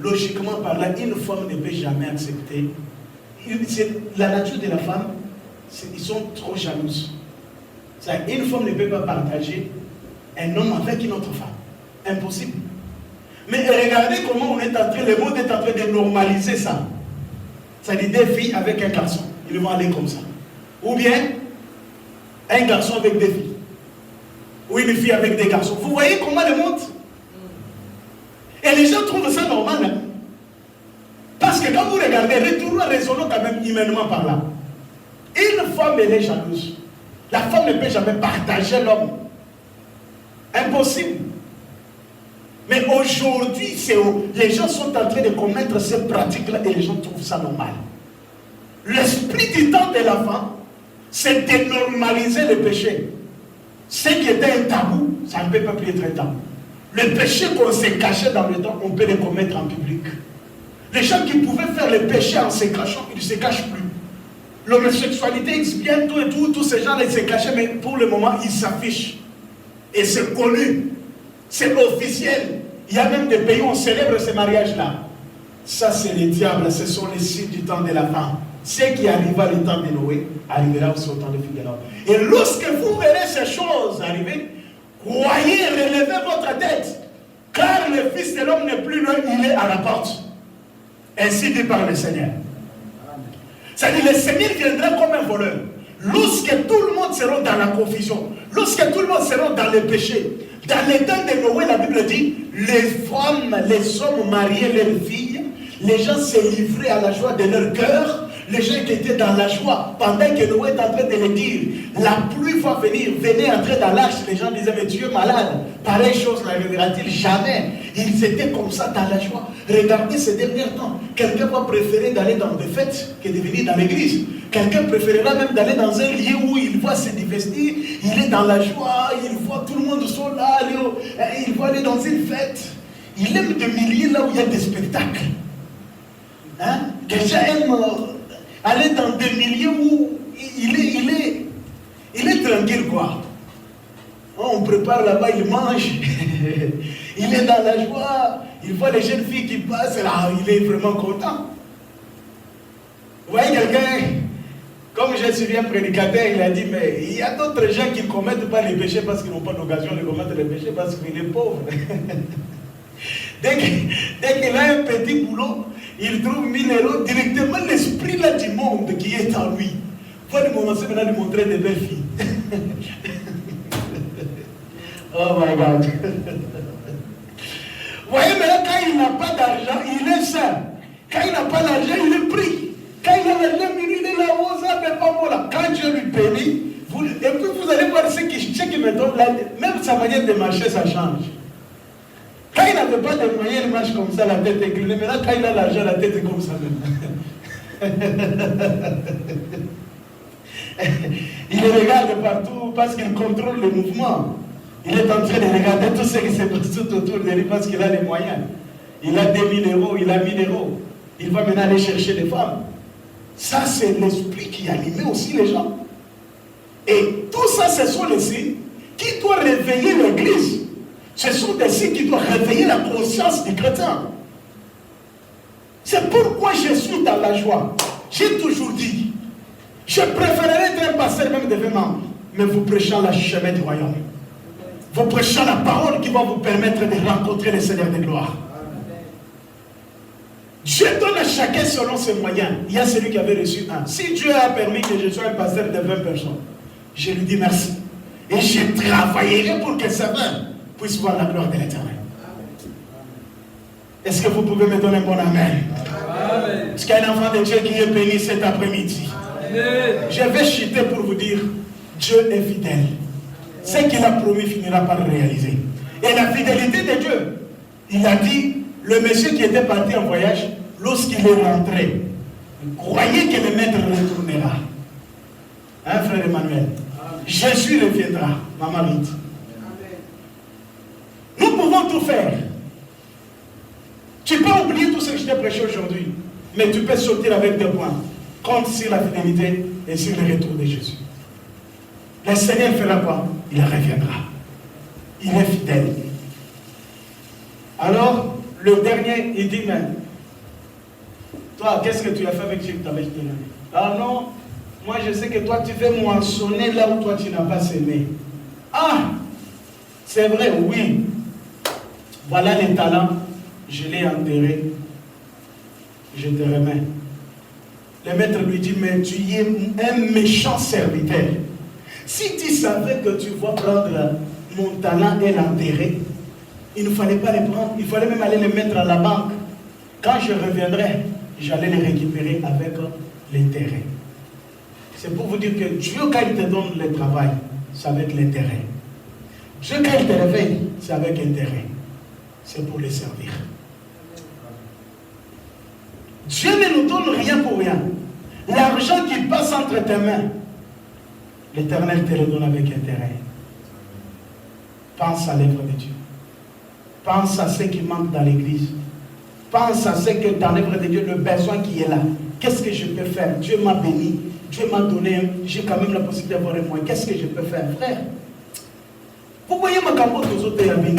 logiquement parlant, une femme ne peut jamais accepter. La nature de la femme, ils sont trop jalouses. Une femme ne peut pas partager un homme avec une autre femme. Impossible. Mais regardez comment on est en train, le monde est en train de normaliser ça. C'est-à-dire des filles avec un garçon. Ils vont aller comme ça. Ou bien, un garçon avec des filles. Ou une fille avec des garçons. Vous voyez comment le monde? Et les gens trouvent ça normal. Hein? Parce que quand vous regardez, retournons, raisonnons quand même humainement par là. Une femme, elle est jalouse. La femme ne peut jamais partager l'homme. Impossible. Mais aujourd'hui, les gens sont en train de commettre ces pratiques-là et les gens trouvent ça normal. L'esprit du temps de l'enfant, c'est de normaliser le péché. Ce qui était un tabou, ça ne peut pas plus être un tabou. Le péché qu'on s'est caché dans le temps, on peut le commettre en public. Les gens qui pouvaient faire le péché en se cachant, ils ne se cachent plus. L'homosexualité, bientôt et tout, tous ces gens-là, ils se cachaient, mais pour le moment, ils s'affichent. Et c'est connu. C'est officiel. Il y a même des pays où on célèbre ces mariages-là. Ça, c'est le diable. Ce sont les signes du temps de la fin. Ce qui arriva le temps de Noé, arrivera aussi au temps de Pharaon. Et lorsque vous verrez ces choses arriver, croyez, relevez votre tête. Car le Fils de l'homme n'est plus loin, il est à la porte. Ainsi dit par le Seigneur. C'est-à-dire, le Seigneur viendra comme un voleur. Lorsque tout le monde sera dans la confusion, lorsque tout le monde sera dans le péché, dans les temps de Noé, la Bible dit, les femmes, les hommes mariés, leurs filles, les gens se livraient à la joie de leur cœur, les gens qui étaient dans la joie, pendant que Noé est en train de le dire, la pluie va venir, venez entrer dans l'arche, les gens disaient, mais tu es malade, pareille chose n'arrivera-t-il jamais. Ils étaient comme ça dans la joie. Regardez ces derniers temps, quelqu'un va préférer d'aller dans des fêtes que de venir dans l'église. Quelqu'un préférera même d'aller dans un lieu où il va se divestir, il est dans la joie, il voit tout le monde sont là, il va aller dans une fête. Il aime des milliers là où il y a des spectacles. Hein? Quelqu'un aime aller dans des milieux où il est tranquille, quoi. On prépare là-bas, il mange. Il est dans la joie. Il voit les jeunes filles qui passent là, il est vraiment content. Vous voyez quelqu'un, comme je suis un prédicateur, il a dit, mais il y a d'autres gens qui ne commettent pas les péchés parce qu'ils n'ont pas d'occasion de commettre les péchés parce qu'il est pauvre. Dès qu'il a un petit boulot, il trouve 1000 euros, directement l'esprit là du monde qui est en lui. Il faut lui commencer maintenant à lui montrer des belles filles. Oh my God. Vous voyez, mais là, quand il n'a pas d'argent, il est seul. Quand il n'a pas d'argent, il est pris. Quand il a l'argent, il est là, oh, ça fait pas bon là. Quand Dieu lui bénit, et puis vous allez voir ce qui me donne là, même sa manière de marcher, ça change. Quand il n'avait pas de moyens, il marche comme ça, la tête inclinée. Mais là, quand il a l'argent, la tête est comme ça même. Il regarde partout parce qu'il contrôle le mouvement. Il est en train de regarder tout ce qui se passe tout autour de lui parce qu'il a les moyens. Il a 2000 euros, il a 1000 euros. Il va maintenant aller chercher des femmes. Ça, c'est l'esprit qui animait aussi les gens. Et tout ça, ce sont les signes qui doivent réveiller l'Église. Ce sont des signes qui doivent réveiller la conscience du chrétien. C'est pourquoi je suis dans la joie. J'ai toujours dit, je préférerais être un pasteur même de 20 membres, mais vous prêchant le chemin du royaume. Vous prêchant la parole qui va vous permettre de rencontrer le Seigneur de gloire. Dieu donne à chacun selon ses moyens. Il y a celui qui avait reçu un. Si Dieu a permis que je sois un pasteur de 20 personnes, je lui dis merci. Et je travaillerai pour que ces 20 puissent voir la gloire de l'Éternel. Est-ce que vous pouvez me donner un bon amen? Est-ce qu'il y a un enfant de Dieu qui est béni cet après-midi? Je vais chuter pour vous dire, Dieu est fidèle. Ce qu'il a promis finira par le réaliser. Et la fidélité de Dieu, il a dit, le monsieur qui était parti en voyage, lorsqu'il est rentré, croyez que le maître retournera. Hein, frère Emmanuel? Jésus reviendra, maman Ruth. Nous pouvons tout faire. Tu peux oublier tout ce que je t'ai prêché aujourd'hui, mais tu peux sortir avec 2 points. Compte sur la fidélité et sur le retour de Jésus. Le Seigneur fera quoi? Il reviendra. Il est fidèle. Alors, le dernier, il dit, mais toi, qu'est-ce que tu as fait avec ce que tu avais donné? Ah non, moi je sais que toi tu veux moissonner là où toi tu n'as pas semé. Ah, c'est vrai, oui. Voilà les talents, je l'ai enterré. Je te remets. Le maître lui dit, mais tu es un méchant serviteur. Si tu savais que tu vas prendre mon talent et l'enterrer, il ne fallait pas les prendre, il fallait même aller les mettre à la banque. Quand je reviendrai, j'allais les récupérer avec l'intérêt. C'est pour vous dire que Dieu, quand il te donne le travail, c'est avec l'intérêt. Dieu, quand il te réveille, c'est avec intérêt. C'est pour les servir. Dieu ne nous donne rien pour rien. L'argent qui passe entre tes mains, l'Éternel te le donne avec intérêt. Pense à l'œuvre de Dieu. Pense à ce qui manque dans l'église. Pense à ce que dans l'œuvre de Dieu, le besoin qui est là. Qu'est-ce que je peux faire? Dieu m'a béni. Dieu m'a donné. J'ai quand même la possibilité d'avoir un moyen. Qu'est-ce que je peux faire, frère? Vous voyez ma capote aux autres amis.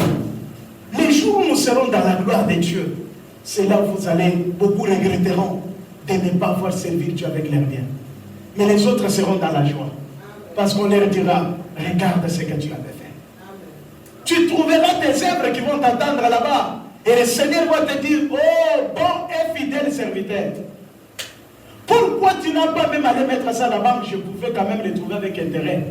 Les jours où nous serons dans la gloire de Dieu, c'est là où vous allez, beaucoup regretteront de ne pas avoir servi Dieu avec leurs biens. Mais les autres seront dans la joie. Parce qu'on leur dira, regarde ce que tu avais fait. Tu trouveras des œuvres qui vont t'attendre là-bas. Et le Seigneur va te dire, oh, bon et fidèle serviteur. Pourquoi tu n'as pas même allé mettre ça à la banque? Je pouvais quand même le trouver avec intérêt.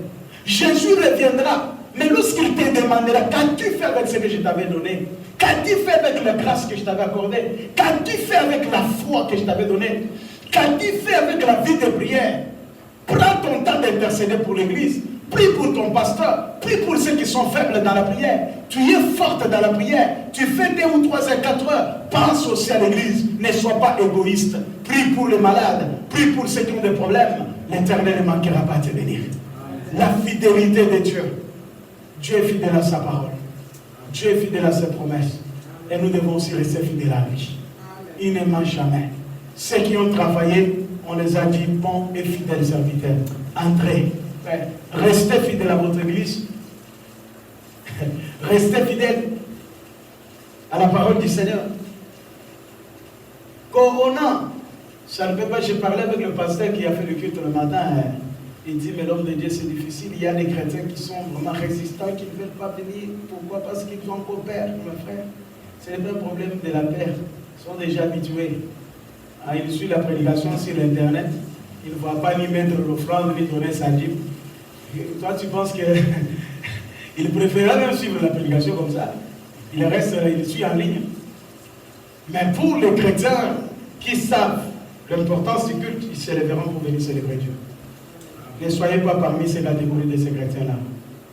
Jésus reviendra. Mais lorsqu'il te demandera, qu'as-tu fait avec ce que je t'avais donné? Qu'as-tu fait avec la grâce que je t'avais accordée? Qu'as-tu fait avec la foi que je t'avais donnée? Qu'as-tu fait avec la vie de prière? Prends ton temps d'intercéder pour l'église. Prie pour ton pasteur. Prie pour ceux qui sont faibles dans la prière. Tu es forte dans la prière. Tu fais 2 ou 3 heures, 4 heures. Pense aussi à l'église. Ne sois pas égoïste. Prie pour les malades. Prie pour ceux qui ont des problèmes. L'Éternel ne manquera pas de te bénir. La fidélité de Dieu. Dieu est fidèle à sa parole. Dieu est fidèle à ses promesses. Et nous devons aussi rester fidèles à lui. Il ne ment jamais. ceux qui ont travaillé, on les a dit bons et fidèles serviteurs. Entrez. Restez fidèles à votre église. Restez fidèles à la parole du Seigneur. Corona, ça ne peut pas. J'ai parlé avec le pasteur qui a fait le culte le matin. Il dit, mais l'homme de Dieu, c'est difficile. Il y a des chrétiens qui sont vraiment résistants, qui ne veulent pas venir. Pourquoi? Parce qu'ils ont coopéré, mes frères. Ce n'est pas un problème de la paix. Ils sont déjà habitués. Ils suivent la prédication sur l'internet. Ils ne voient pas ni mettre l'offrande, ni donner sa dîme. Toi, tu penses qu'il préférait même suivre la prédication comme ça. Il reste, il suit en ligne. Mais pour les chrétiens qui savent l'importance du culte, ils se lèveront pour venir célébrer Dieu. Ne soyez pas parmi ces catégories de ces chrétiens-là.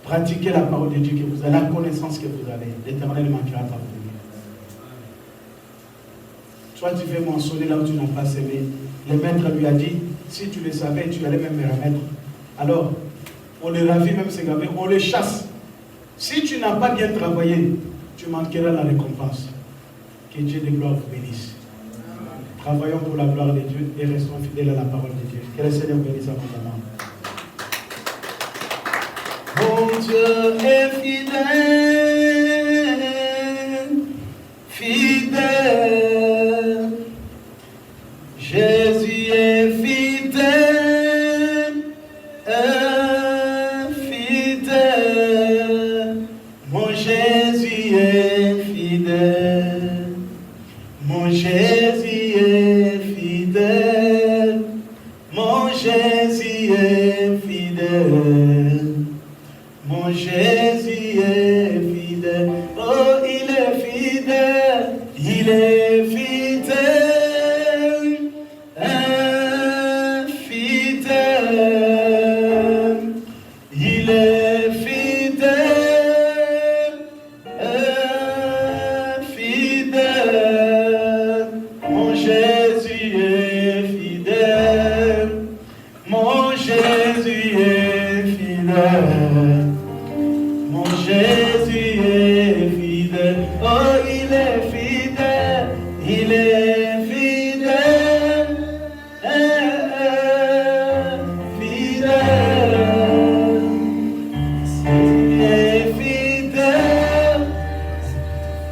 Pratiquez la parole de Dieu que vous avez, la connaissance que vous avez. L'Éternel ne manquera pas de venir. Toi, tu veux mentionner là où tu n'as pas semé. Le maître lui a dit, si tu le savais, tu allais même me remettre. Alors, on les ravit même ces gamins, on les chasse. Si tu n'as pas bien travaillé, tu manqueras la récompense. Que Dieu de gloire vous bénisse. Travaillons pour la gloire de Dieu et restons fidèles à la parole de Dieu. Que le Seigneur bénisse abondamment. Mon Dieu est fidèle, fidèle. Jésus est fidèle, fidèle. Mon Jésus est fidèle. Mon Jésus est fidèle. Mon Jésus est fidèle. Mon Jésus est fidèle. Oh, il est fidèle. Il est fidèle. Fidèle. Il est fidèle. Fidèle. Mon Jésus est fidèle. Mon Jésus est fidèle. Mon Jésus est fidèle. Oh, il est fidèle. Il est fidèle. Fidèle. Il est fidèle.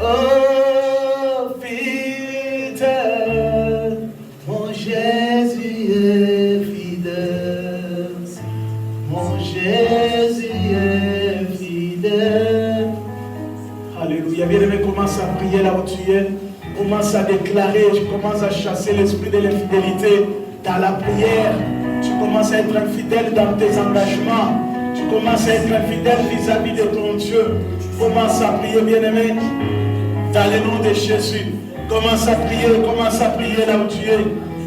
Oh, fidèle. Mon Jésus est fidèle. Mon Jésus est fidèle. Alléluia. Bien-aimé, commence à prier là où tu es. Commence à déclarer. Tu commences à chasser l'esprit de l'infidélité dans la prière. Tu commences à être infidèle dans tes engagements. Tu commences à être infidèle vis-à-vis de ton Dieu. Commence à prier, bien-aimé, dans le nom de Jésus. Commence à prier là où tu es.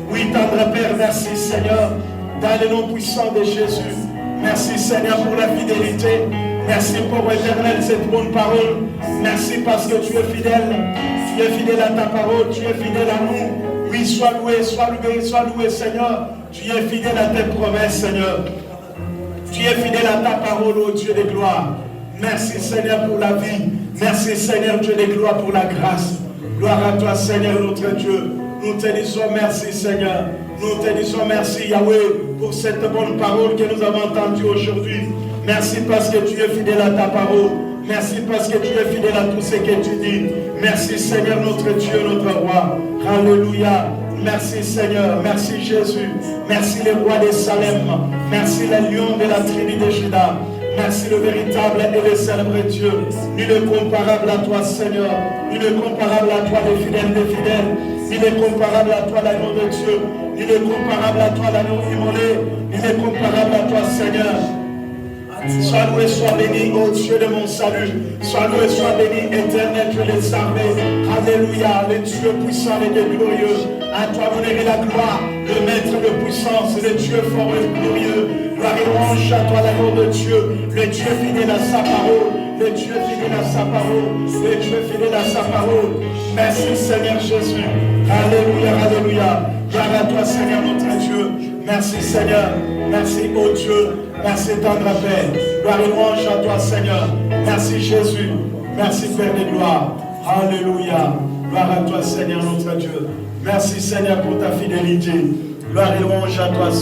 Oui, tendre Père, merci Seigneur, dans le nom puissant de Jésus. Merci Seigneur pour la fidélité. Merci pour l'éternel, cette bonne parole. Merci parce que tu es fidèle. Tu es fidèle à ta parole, tu es fidèle à nous. Oui, sois loué, Seigneur. Tu es fidèle à tes promesses, Seigneur. Tu es fidèle à ta parole, ô Dieu de gloire. Merci Seigneur pour la vie. Merci Seigneur Dieu de gloire pour la grâce. Gloire à toi Seigneur notre Dieu. Nous te disons merci Seigneur. Nous te disons merci Yahweh pour cette bonne parole que nous avons entendue aujourd'hui. Merci parce que tu es fidèle à ta parole. Merci parce que tu es fidèle à tout ce que tu dis. Merci Seigneur notre Dieu, notre roi. Alléluia. Merci Seigneur. Merci Jésus. Merci le roi de Salem. Merci le lion de la tribu de Juda. Merci le véritable et le célèbre Dieu. Nul est comparable à toi Seigneur. Nul est comparable à toi les fidèles des fidèles. Nul est comparable à toi l'agneau de Dieu. Nul est comparable à toi l'agneau immolé. Nul est comparable à toi Seigneur. Sois loué, sois béni, ô Dieu de mon salut. Sois loué, sois béni, éternel Dieu des armées. Alléluia, le Dieu puissant et glorieux. À toi m'honorer la gloire, le maître de puissance, le Dieu fort et glorieux. Gloire et louange à toi, l'agneau de Dieu, le Dieu fidèle à sa parole, le Dieu fidèle à sa parole, le Dieu fidèle à sa parole. Merci Seigneur Jésus. Alléluia, alléluia. Gloire à toi Seigneur notre Dieu. Merci Seigneur. Merci ô Dieu. Merci tendre Père. Gloire et louange à toi Seigneur. Merci Jésus. Merci Père de gloire. Alléluia. Gloire à toi, Seigneur, notre Dieu. Merci, Seigneur, pour ta fidélité. Gloire et louange à toi, Seigneur.